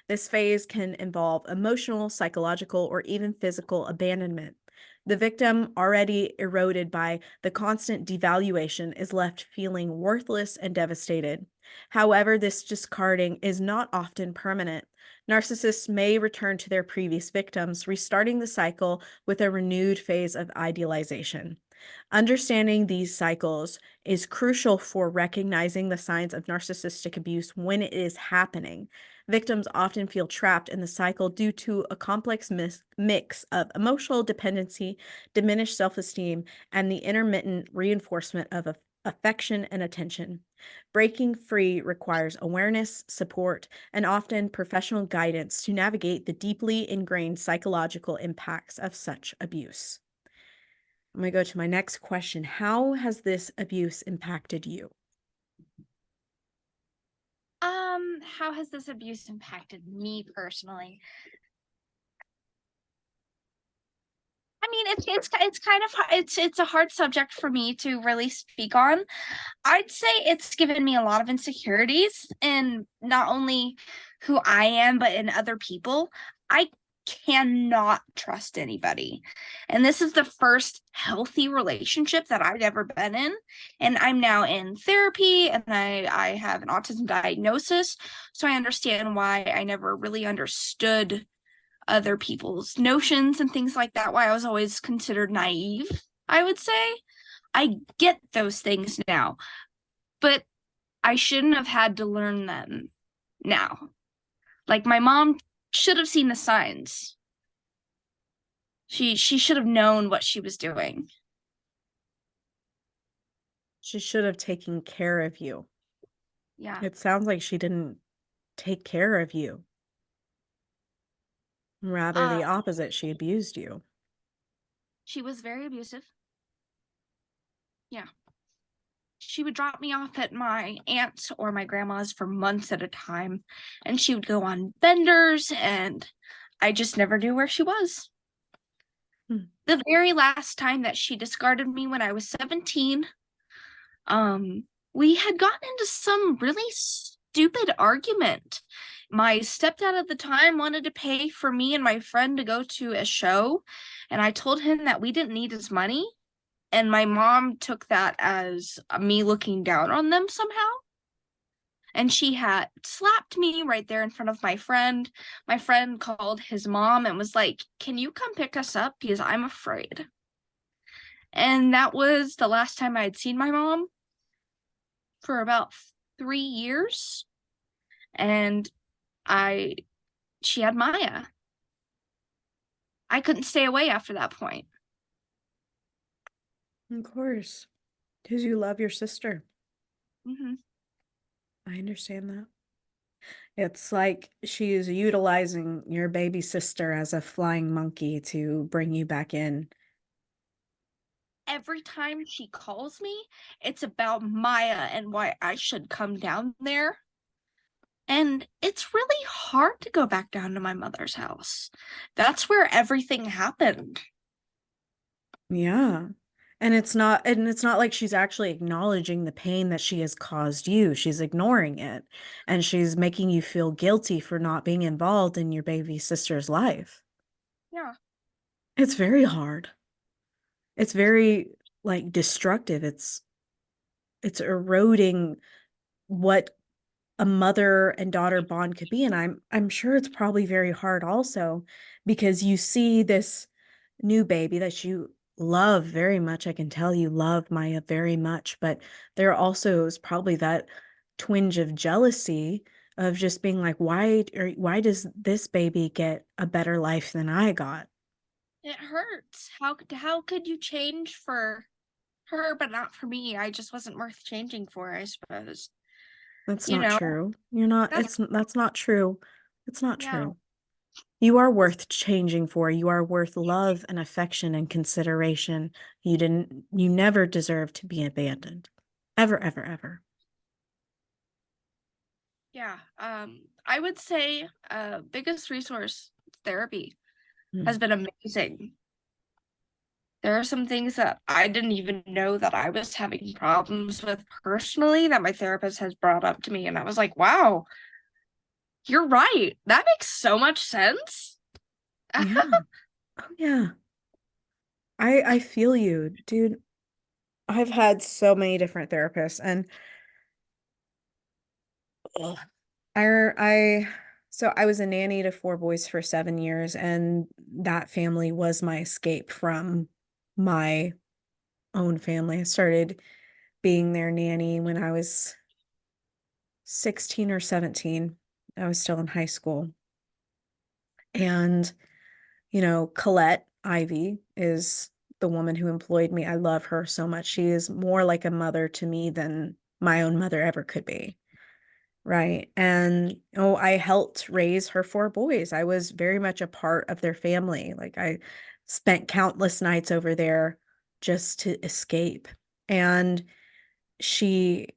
This phase can involve emotional, psychological, or even physical abandonment. The victim, already eroded by the constant devaluation, is left feeling worthless and devastated. However, this discarding is not often permanent. Narcissists may return to their previous victims, restarting the cycle with a renewed phase of idealization. Understanding these cycles is crucial for recognizing the signs of narcissistic abuse when it is happening. Victims often feel trapped in the cycle due to a complex mix of emotional dependency, diminished self-esteem, and the intermittent reinforcement of affection and attention. Breaking free requires awareness, support, and often professional guidance to navigate the deeply ingrained psychological impacts of such abuse. I'm going to go to my next question. How has this abuse impacted you? How has this abuse impacted me personally? I mean, it's kind of it's a hard subject for me to really speak on. I'd say it's given me a lot of insecurities in not only who I am, but in other people. I cannot trust anybody. And this is the first healthy relationship that I've ever been in. And I'm now in therapy and I have an autism diagnosis. So I understand why I never really understood other people's notions and things like that, why I was always considered naive, I would say. I get those things now, but I shouldn't have had to learn them now. Like my mom should have seen the signs. She should have known what she was doing. She should have taken care of you. Yeah. It sounds like she didn't take care of you. Rather, Uh the opposite, she abused you. she was very abusive. Yeah. She would drop me off at my aunt's or my grandma's for months at a time, and she would go on benders, and I just never knew where she was. The very last time that she discarded me when I was 17, we had gotten into some really stupid argument. My stepdad at the time wanted to pay for me and my friend to go to a show, and I told him that we didn't need his money, and my mom took that as me looking down on them somehow. And she had slapped me right there in front of my friend. My friend called his mom and was like, "Can you come pick us up? Because I'm afraid." And that was the last time I had seen my mom for about 3 years. And she had Maya. I couldn't stay away after that point. Of course, because you love your sister. Mm-hmm. I understand that. It's like she's utilizing your baby sister as a flying monkey to bring you back in. Every time she calls me, it's about Maya and why I should come down there. And it's really hard to go back down to my mother's house. That's where everything happened. Yeah. And it's not like she's actually acknowledging the pain that she has caused you. She's ignoring it. And she's making you feel guilty for not being involved in your baby sister's life. Yeah. It's very hard. It's very like destructive. It's eroding what a mother and daughter bond could be. And I'm sure it's probably very hard also because you see this new baby that you love very much. I can tell you love Maya very much, but there also is probably that twinge of jealousy of just being like, why does this baby get a better life than I got? It hurts. How could you change for her but not for me? I just wasn't worth changing for, I suppose. That's You not know, true. You're not, that's that's not true. It's not yeah. true. You are worth changing for. You are worth love and affection and consideration. You never deserve to be abandoned. Ever, ever, ever. Yeah. I would say biggest resource therapy has Mm. been amazing. There are some things that I didn't even know that I was having problems with personally that my therapist has brought up to me. And I was like, wow, you're right. That makes so much sense. Yeah. Oh, yeah. I feel you, dude. I've had so many different therapists and ugh, I so I was a nanny to four boys for 7 years, and that family was my escape from my own family. I started being their nanny when I was 16 or 17. I was still in high school. And, Colette Ivy is the woman who employed me. I love her so much. She is more like a mother to me than my own mother ever could be. Right. And I helped raise her four boys. I was very much a part of their family. Like I spent countless nights over there just to escape. And she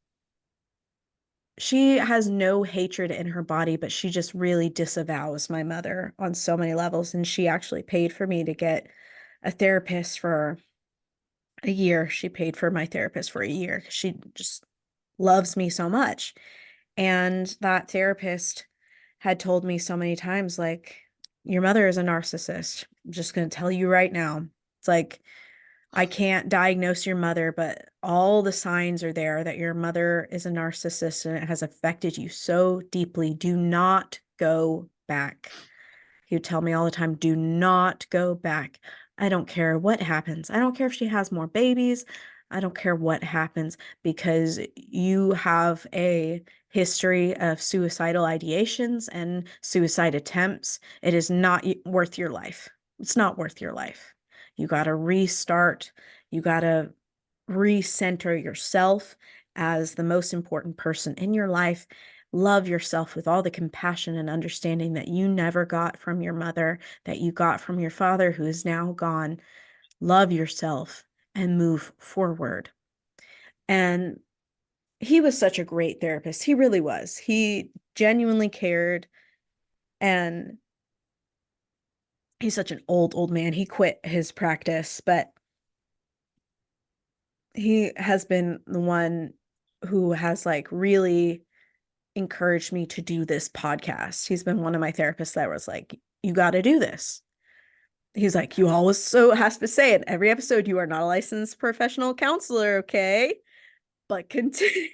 she has no hatred in her body, but she just really disavows my mother on so many levels. And she actually paid for me to get a therapist for a year. She paid for my therapist for a year. She just loves me so much. And that therapist had told me so many times, like, your mother is a narcissist. I'm just going to tell you right now. It's like, I can't diagnose your mother, but all the signs are there that your mother is a narcissist and it has affected you so deeply. Do not go back. You tell me all the time, do not go back. I don't care what happens. I don't care if she has more babies. I don't care what happens because you have a history of suicidal ideations and suicide attempts. It is not worth your life. It's not worth your life. You got to restart. You got to recenter yourself as the most important person in your life. Love yourself with all the compassion and understanding that you never got from your mother, that you got from your father who is now gone. Love yourself and move forward. And he was such a great therapist. He really was. He genuinely cared. And he's such an old man. He quit his practice, but he has been the one who has like really encouraged me to do this podcast. He's been one of my therapists that was like, you got to do this. He's like, you always so has to say in every episode, you are not a licensed professional counselor, okay? But continue.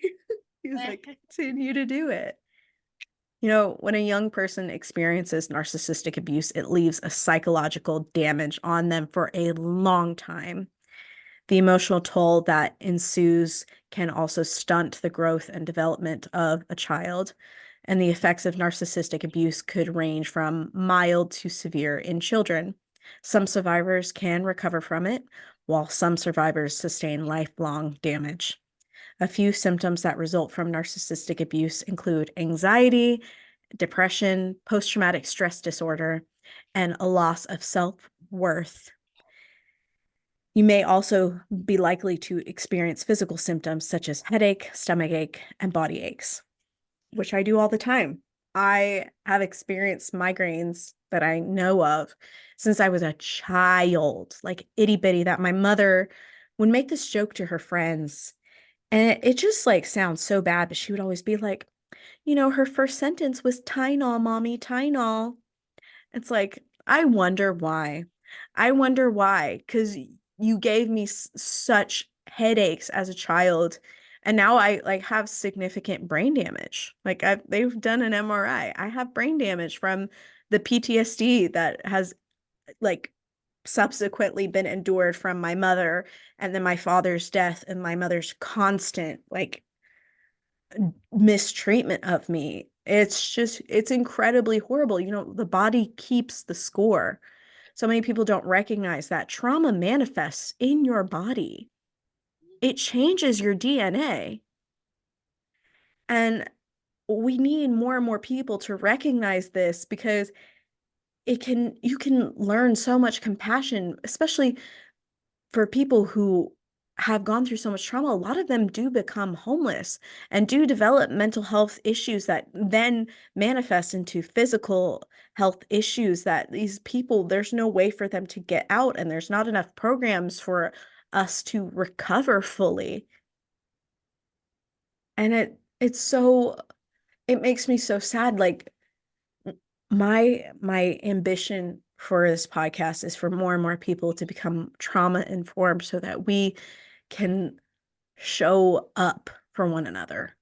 He's like, continue to do it. When a young person experiences narcissistic abuse, it leaves a psychological damage on them for a long time. The emotional toll that ensues can also stunt the growth and development of a child. And the effects of narcissistic abuse could range from mild to severe in children. Some survivors can recover from it, while some survivors sustain lifelong damage. A few symptoms that result from narcissistic abuse include anxiety, depression, post-traumatic stress disorder, and a loss of self-worth. You may also be likely to experience physical symptoms such as headache, stomach ache, and body aches, which I do all the time. I have experienced migraines that I know of since I was a child, like itty bitty, that my mother would make this joke to her friends. And it just like sounds so bad, but she would always be like, her first sentence was Tylenol, mommy, Tylenol. It's like, I wonder why. I wonder why, because you gave me such headaches as a child, and now I like have significant brain damage. Like they've done an MRI. I have brain damage from the PTSD that has like subsequently been endured from my mother and then my father's death and my mother's constant like mistreatment of me. It's incredibly horrible. The body keeps the score. So many people don't recognize that trauma manifests in your body. It changes your DNA. And we need more and more people to recognize this because you can learn so much compassion, especially for people who have gone through so much trauma. A lot of them do become homeless and do develop mental health issues that then manifest into physical health issues that these people, there's no way for them to get out, and there's not enough programs for us to recover fully. And it makes me so sad. Like my ambition for this podcast is for more and more people to become trauma informed so that we can show up for one another.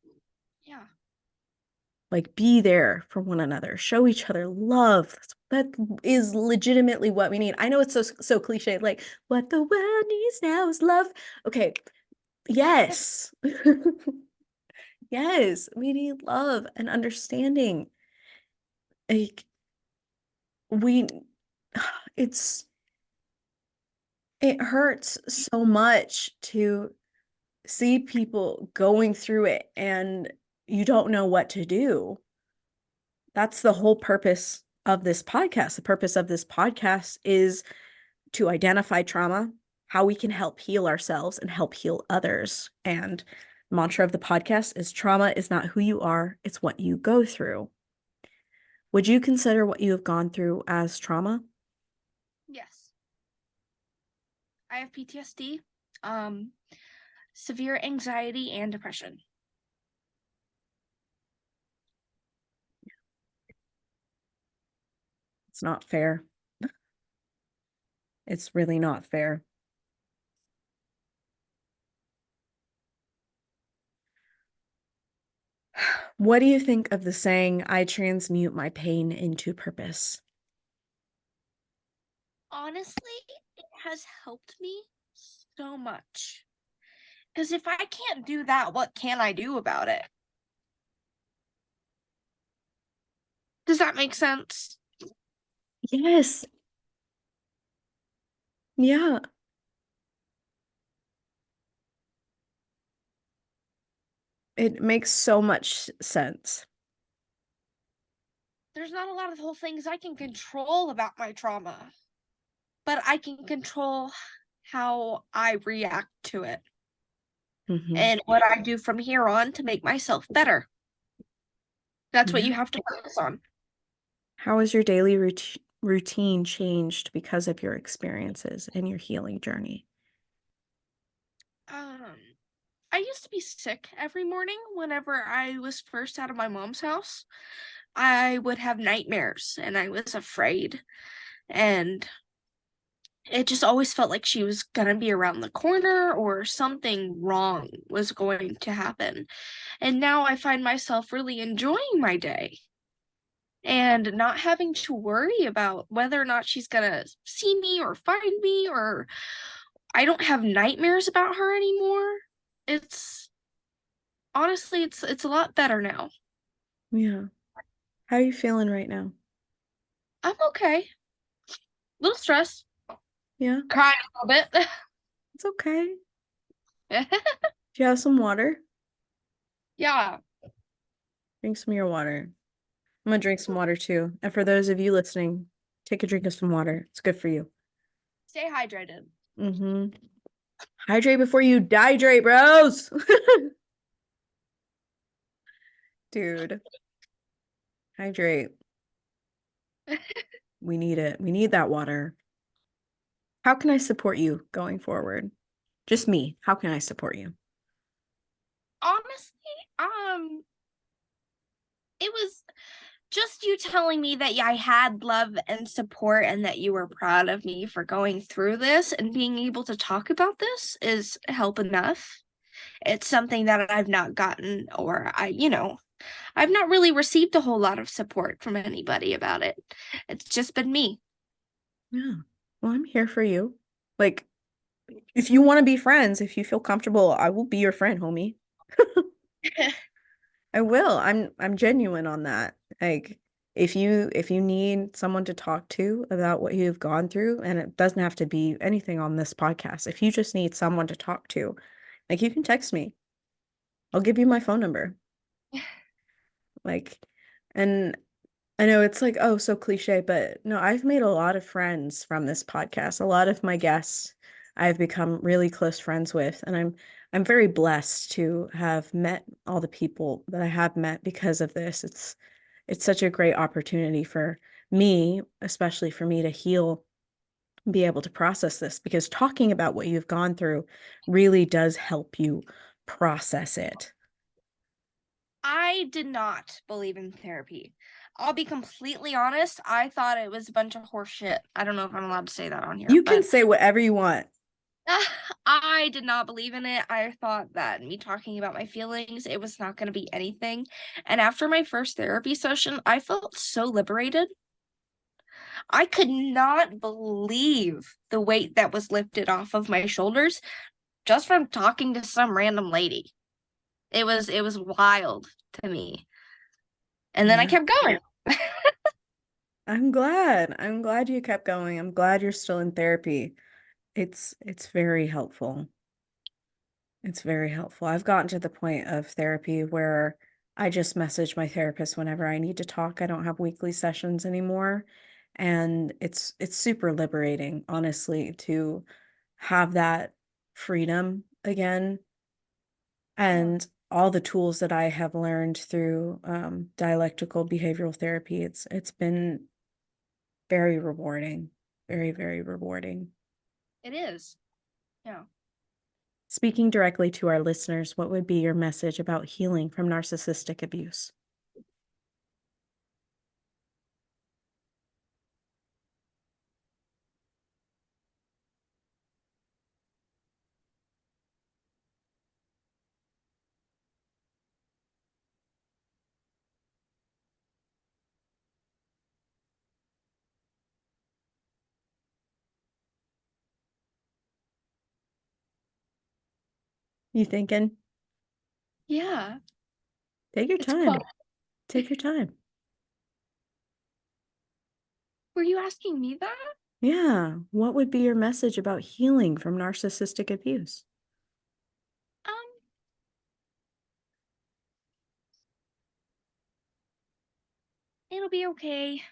Yeah. Like be there for one another, show each other love. That is legitimately what we need. I know it's so cliche, like what the world needs now is love. Okay, yes. Yes, we need love and understanding. Like we it's it hurts so much to see people going through it and you don't know what to do. That's the whole purpose of this podcast. The purpose of this podcast is to identify trauma, how we can help heal ourselves and help heal others. And the mantra of the podcast is trauma is not who you are, it's what you go through. Would you consider what you have gone through as trauma? Yes. I have PTSD, severe anxiety, and depression. It's not fair. It's really not fair. What do you think of the saying, I transmute my pain into purpose? Honestly, it has helped me so much. Because if I can't do that, what can I do about it? Does that make sense? Yes. Yeah. It makes so much sense. There's not a lot of whole things I can control about my trauma, but I can control how I react to it Mhm. and what I do from here on to make myself better. That's what Yeah. you have to focus on. How has your daily routine changed because of your experiences and your healing journey? Um, I used to be sick every morning whenever I was first out of my mom's house. I would have nightmares and I was afraid. And it just always felt like she was going to be around the corner or something wrong was going to happen. And now I find myself really enjoying my day and not having to worry about whether or not she's going to see me or find me, or I don't have nightmares about her anymore. It's honestly it's a lot better now. Yeah. How are you feeling right now? I'm okay. Little stressed, Yeah, crying a little it's okay. bit. Do you have some water? Yeah. Drink some of your water. I'm gonna drink some water too. And for those of you listening, take a drink of some water. It's good for you. Stay hydrated. Mm-hmm. Hydrate before you dehydrate, bros. Dude, hydrate. We need it. We need that water. How can I support you going forward? Just me. How can I support you? Honestly, it was just you telling me that I had love and support and that you were proud of me for going through this and being able to talk about this is help enough. It's something that I've not gotten, or I've not really received a whole lot of support from anybody about it. It's just been me. Yeah. Well, I'm here for you. Like, if you want to be friends, if you feel comfortable, I will be your friend, homie. I will. I'm genuine on that. Like, if you need someone to talk to about what you've gone through, and it doesn't have to be anything on this podcast. If you just need someone to talk to, like, you can text me. I'll give you my phone number. Like, and I know it's like, oh, so cliche, but no, I've made a lot of friends from this podcast. A lot of my guests I've become really close friends with, and I'm very blessed to have met all the people that I have met because of this. It's such a great opportunity for me, especially for me to heal, be able to process this because talking about what you've gone through really does help you process it. I did not believe in therapy. I'll be completely honest. I thought it was a bunch of horse shit. I don't know if I'm allowed to say that on here, You can but say whatever you want. I did not believe in it. I thought that me talking about my feelings, it was not going to be anything. And after my first therapy session, I felt so liberated. I could not believe the weight that was lifted off of my shoulders just from talking to some random lady. It was wild to me. And then I Yeah. kept going. I'm glad. I'm glad you kept going. I'm glad you're still in therapy. It's very helpful. It's very helpful. I've gotten to the point of therapy where I just message my therapist whenever I need to talk. I don't have weekly sessions anymore. And it's super liberating, honestly, to have that freedom again. Yeah. And all the tools that I have learned through dialectical behavioral therapy, it's been very rewarding. Very, very rewarding. It is. Yeah. Speaking directly to our listeners, what would be your message about healing from narcissistic abuse? You thinking? Yeah. Take your It's quite. time. Take your time. Were you asking me that? Yeah. What would be your message about healing from narcissistic abuse? Um, it'll be okay.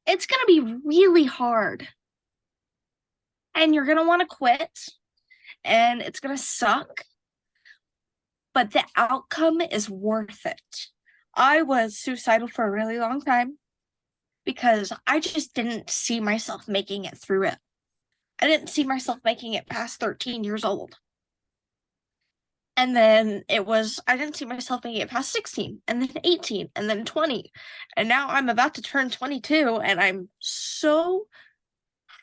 It's gonna be really hard. And you're gonna want to quit. And it's gonna suck. But the outcome is worth it. I was suicidal for a really long time because I just didn't see myself making it through it. I didn't see myself making it past 13 years old. And then I didn't see myself making it past 16, and then 18, and then 20. And now I'm about to turn 22, and I'm so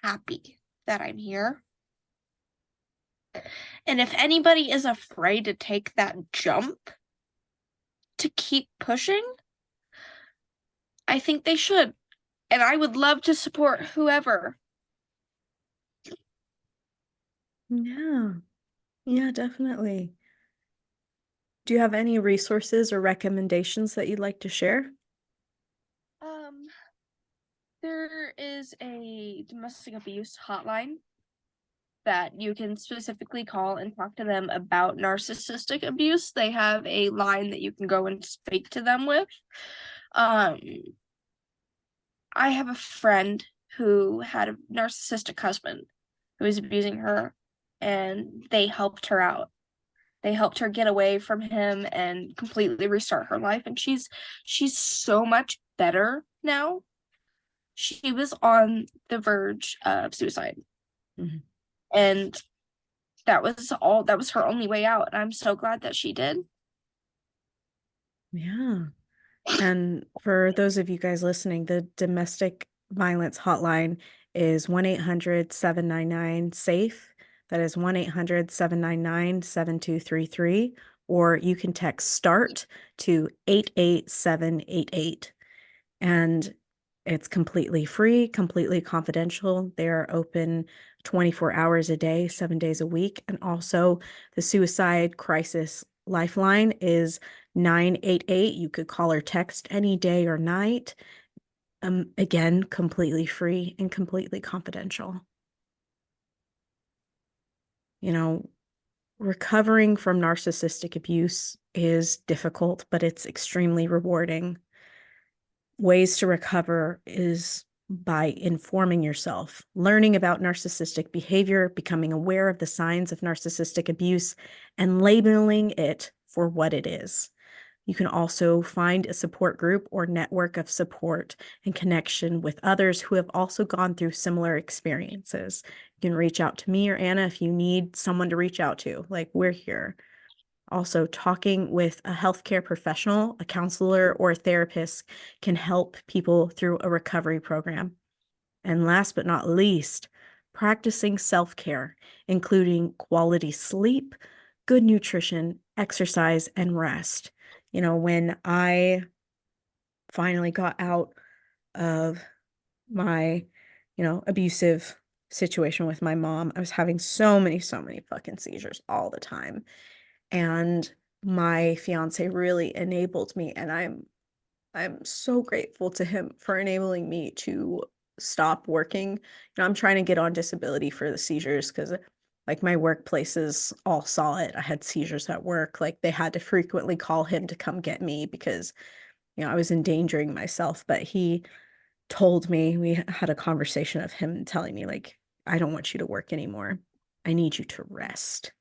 happy that I'm here. And if anybody is afraid to take that jump to keep pushing, I think they should. And I would love to support whoever. Yeah. Yeah, definitely. Do you have any resources or recommendations that you'd like to share? Um, there is a domestic abuse hotline that you can specifically call and talk to them about narcissistic abuse. They have a line that you can go and speak to them with. Um, I have a friend who had a narcissistic husband who was abusing her, and they helped her out. They helped her get away from him and completely restart her life, and she's so much better now. She was on the verge of suicide. Mhm. And that was her only way out. And I'm so glad that she did. Yeah. And for those of you guys listening, the domestic violence hotline is 1-800-799-SAFE. That is 1-800-799-7233. Or you can text START to 88788. And it's completely free, completely confidential. They're open 24 hours a day, 7 days a week. And also, the suicide crisis lifeline is 988. You could call or text any day or night. Again, completely free and completely confidential. You know, recovering from narcissistic abuse is difficult, but it's extremely rewarding. Ways to recover is by informing yourself, learning about narcissistic behavior, becoming aware of the signs of narcissistic abuse, and labeling it for what it is. You can also find a support group or network of support and connection with others who have also gone through similar experiences. You can reach out to me or Anna if you need someone to reach out to. Like, we're here. Also, talking with a healthcare professional, a counselor, or a therapist can help people through a recovery program. And last but not least, practicing self-care, including quality sleep, good nutrition, exercise, and rest. When I finally got out of my, abusive situation with my mom, I was having so many fucking seizures all the time. And my fiance really enabled me, and I'm so grateful to him for enabling me to stop working. I'm trying to get on disability for the seizures because like my workplaces all saw it. I had seizures at work. Like they had to frequently call him to come get me because I was endangering myself. But he told me, we had a conversation of him telling me, like, I don't want you to work anymore. I need you to rest.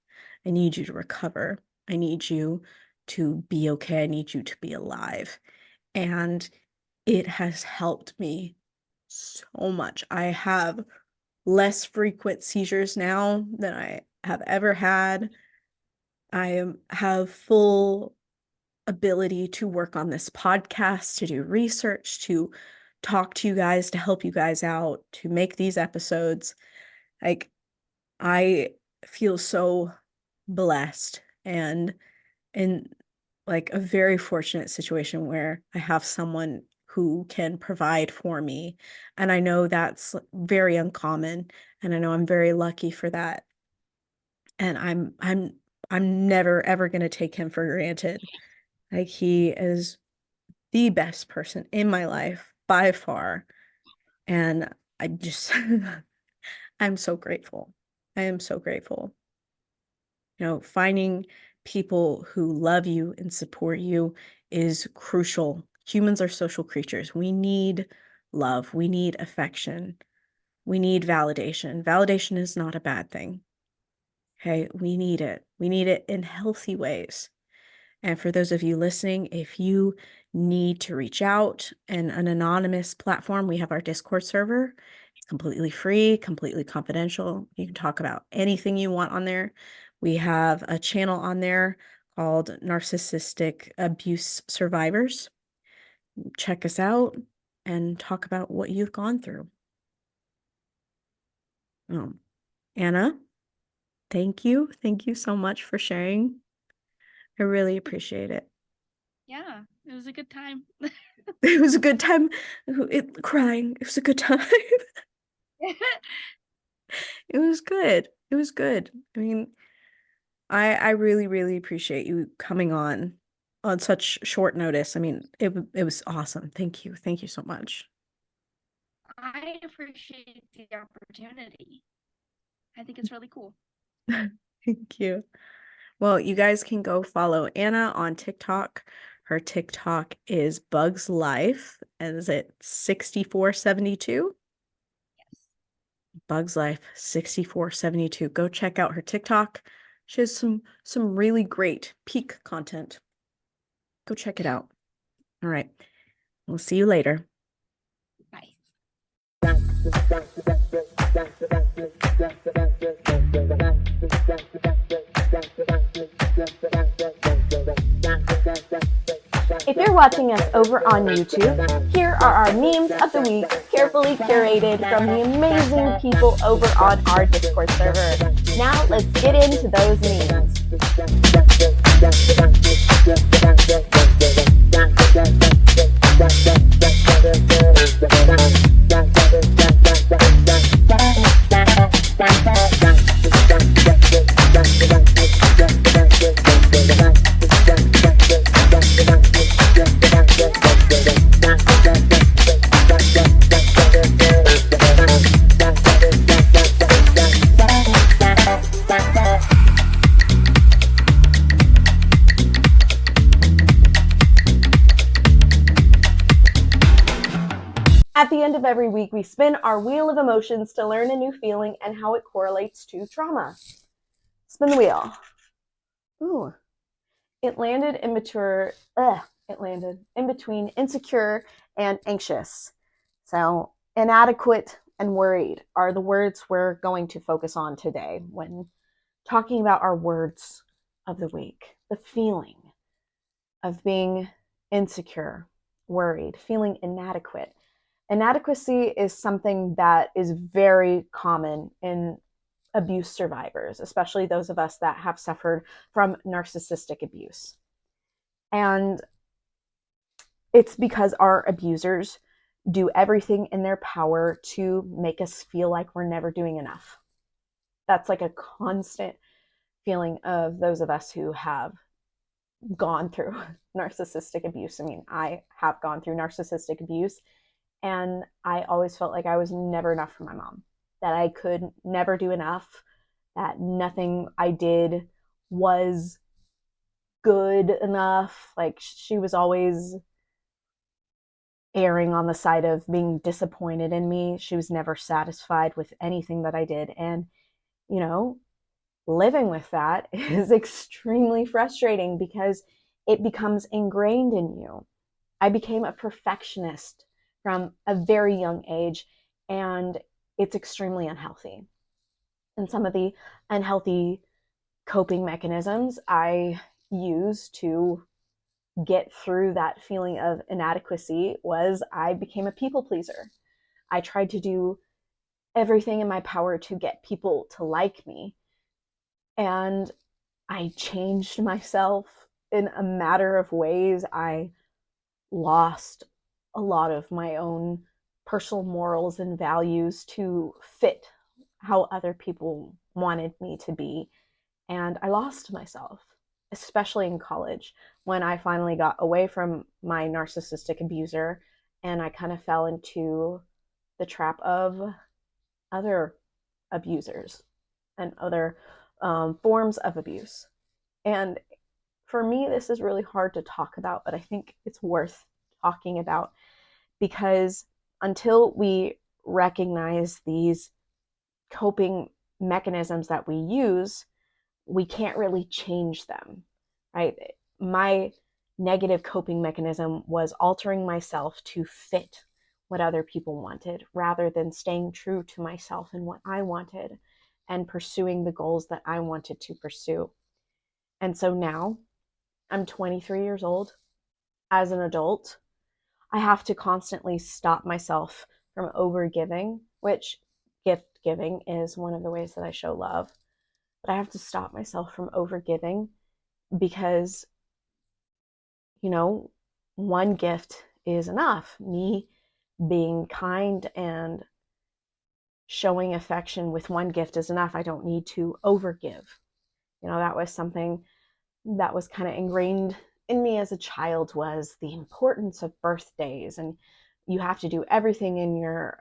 I need you to recover. I need you to be okay. I need you to be alive. And it has helped me so much. I have less frequent seizures now than I have ever had. Have full ability to work on this podcast, to do research, to talk to you guys, to help you guys out, to make these episodes. Like, I feel so blessed and in like a very fortunate situation where I have someone who can provide for me. And I know that's very uncommon. And I know I'm very lucky for that. And I'm never ever going to take him for granted. Like, he is the best person in my life by far. And I just, I'm so grateful. I am so grateful. Finding people who love you and support you is crucial. Humans are social creatures. We need love. We need affection. We need validation. Validation is not a bad thing. Okay, we need it. We need it in healthy ways. And for those of you listening, if you need to reach out in an anonymous platform, we have our Discord server. It's completely free, completely confidential. You can talk about anything you want on there. We have a channel on there called Narcissistic Abuse Survivors. Check us out and talk about what you've gone through. Anna, thank you. Thank you so much for sharing. I really appreciate it. Yeah, it was a good time. It was a good time. Crying. It was a good time. It was good. It was good. I mean, I really, really appreciate you coming on such short notice. I mean, it was awesome. Thank you. Thank you so much. I appreciate the opportunity. I think it's really cool. Thank you. Well, you guys can go follow Anna on TikTok. Her TikTok is Bugs Life, and is it 6472? Bugs Life 6472. Go check out her TikTok. She has some really great peak content. Go check it out. All right. We'll see you later. Bye. If you're watching us over on YouTube, here are our memes of the week, carefully curated from the amazing people over on our Discord server. Now let's get into those memes. At the end of every week, we spin our wheel of emotions to learn a new feeling and how it correlates to trauma. Spin the wheel. Ooh. It landed in between insecure and anxious. So inadequate and worried are the words we're going to focus on today when talking about our words of the week. The feeling of being insecure, worried, feeling inadequate. Inadequacy is something that is very common in abuse survivors, especially those of us that have suffered from narcissistic abuse. And it's because our abusers do everything in their power to make us feel like we're never doing enough. That's like a constant feeling of those of us who have gone through narcissistic abuse. I mean, I have gone through narcissistic abuse, and I always felt like I was never enough for my mom, that I could never do enough, that nothing I did was good enough. Like, she was always erring on the side of being disappointed in me. She was never satisfied with anything that I did. And, you know, living with that is extremely frustrating because it becomes ingrained in you. I became a perfectionist from a very young age, and it's extremely unhealthy. And some of the unhealthy coping mechanisms I use to get through that feeling of inadequacy was I became a people pleaser. I tried to do everything in my power to get people to like me. And I changed myself in a matter of ways. I lost a lot of my own personal morals and values to fit how other people wanted me to be. And I lost myself, especially in college, when I finally got away from my narcissistic abuser and I kind of fell into the trap of other abusers and other forms of abuse. And for me, this is really hard to talk about, but I think it's worth talking about because until we recognize these coping mechanisms that we use, we can't really change them, right? My negative coping mechanism was altering myself to fit what other people wanted rather than staying true to myself and what I wanted and pursuing the goals that I wanted to pursue. And so now I'm 23 years old. As an adult, I have to constantly stop myself from overgiving, which gift giving is one of the ways that I show love. But I have to stop myself from overgiving because, you know, one gift is enough. Me being kind and showing affection with one gift is enough. I don't need to overgive. You know, that was something that was kind of ingrained in me as a child, was the importance of birthdays, and you have to do everything in your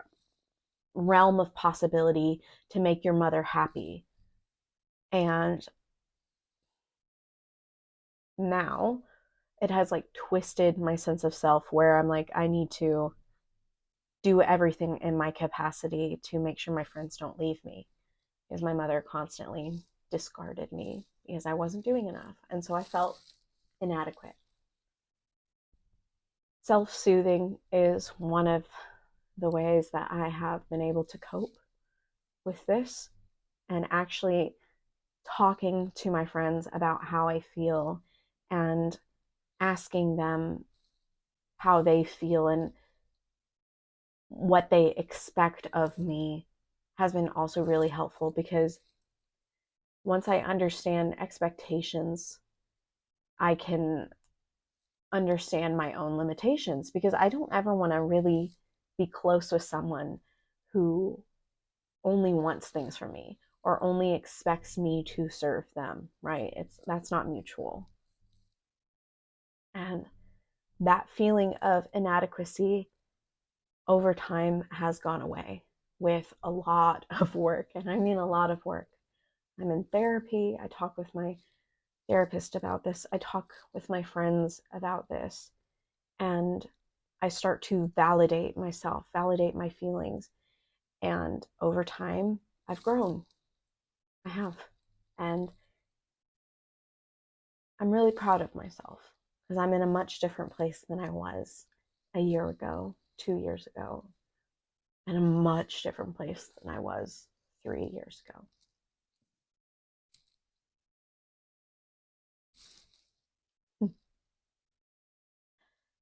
realm of possibility to make your mother happy. And now it has like twisted my sense of self, where I'm like, I need to do everything in my capacity to make sure my friends don't leave me, because my mother constantly discarded me because I wasn't doing enough. And so I felt inadequate. Self-soothing is one of the ways that I have been able to cope with this, and actually talking to my friends about how I feel and asking them how they feel and what they expect of me has been also really helpful, because once I understand expectations, I can understand my own limitations, because I don't ever want to really be close with someone who only wants things from me or only expects me to serve them, right? That's not mutual. And that feeling of inadequacy over time has gone away with a lot of work. And I mean a lot of work. I'm in therapy. I talk with my therapist about this. I talk with my friends about this. And I start to validate myself, validate my feelings. And over time, I've grown. I have. And I'm really proud of myself, because I'm in a much different place than I was a year ago, 2 years ago, and a much different place than I was 3 years ago.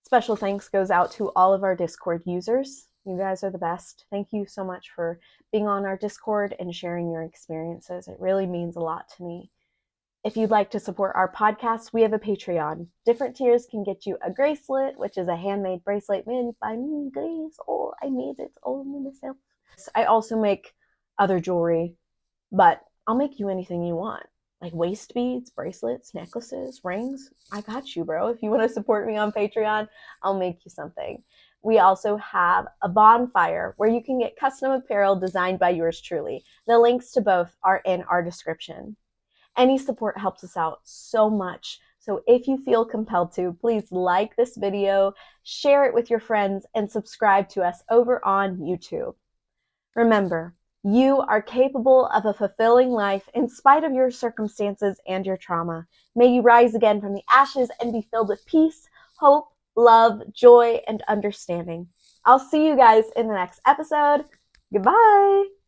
Special thanks goes out to all of our Discord users. You guys are the best. Thank you so much for being on our Discord and sharing your experiences. It really means a lot to me. If you'd like to support our podcast, we have a Patreon. Different tiers can get you a bracelet, which is a handmade bracelet made by me, Grace. Oh, I made it all myself. I also make other jewelry, but I'll make you anything you want. Like waist beads, bracelets, necklaces, rings. I got you, bro. If you want to support me on Patreon, I'll make you something. We also have a bonfire where you can get custom apparel designed by yours truly. The links to both are in our description. Any support helps us out so much. So if you feel compelled to, please like this video, share it with your friends, and subscribe to us over on YouTube. Remember, you are capable of a fulfilling life in spite of your circumstances and your trauma. May you rise again from the ashes and be filled with peace, hope, love, joy, and understanding. I'll see you guys in the next episode. Goodbye.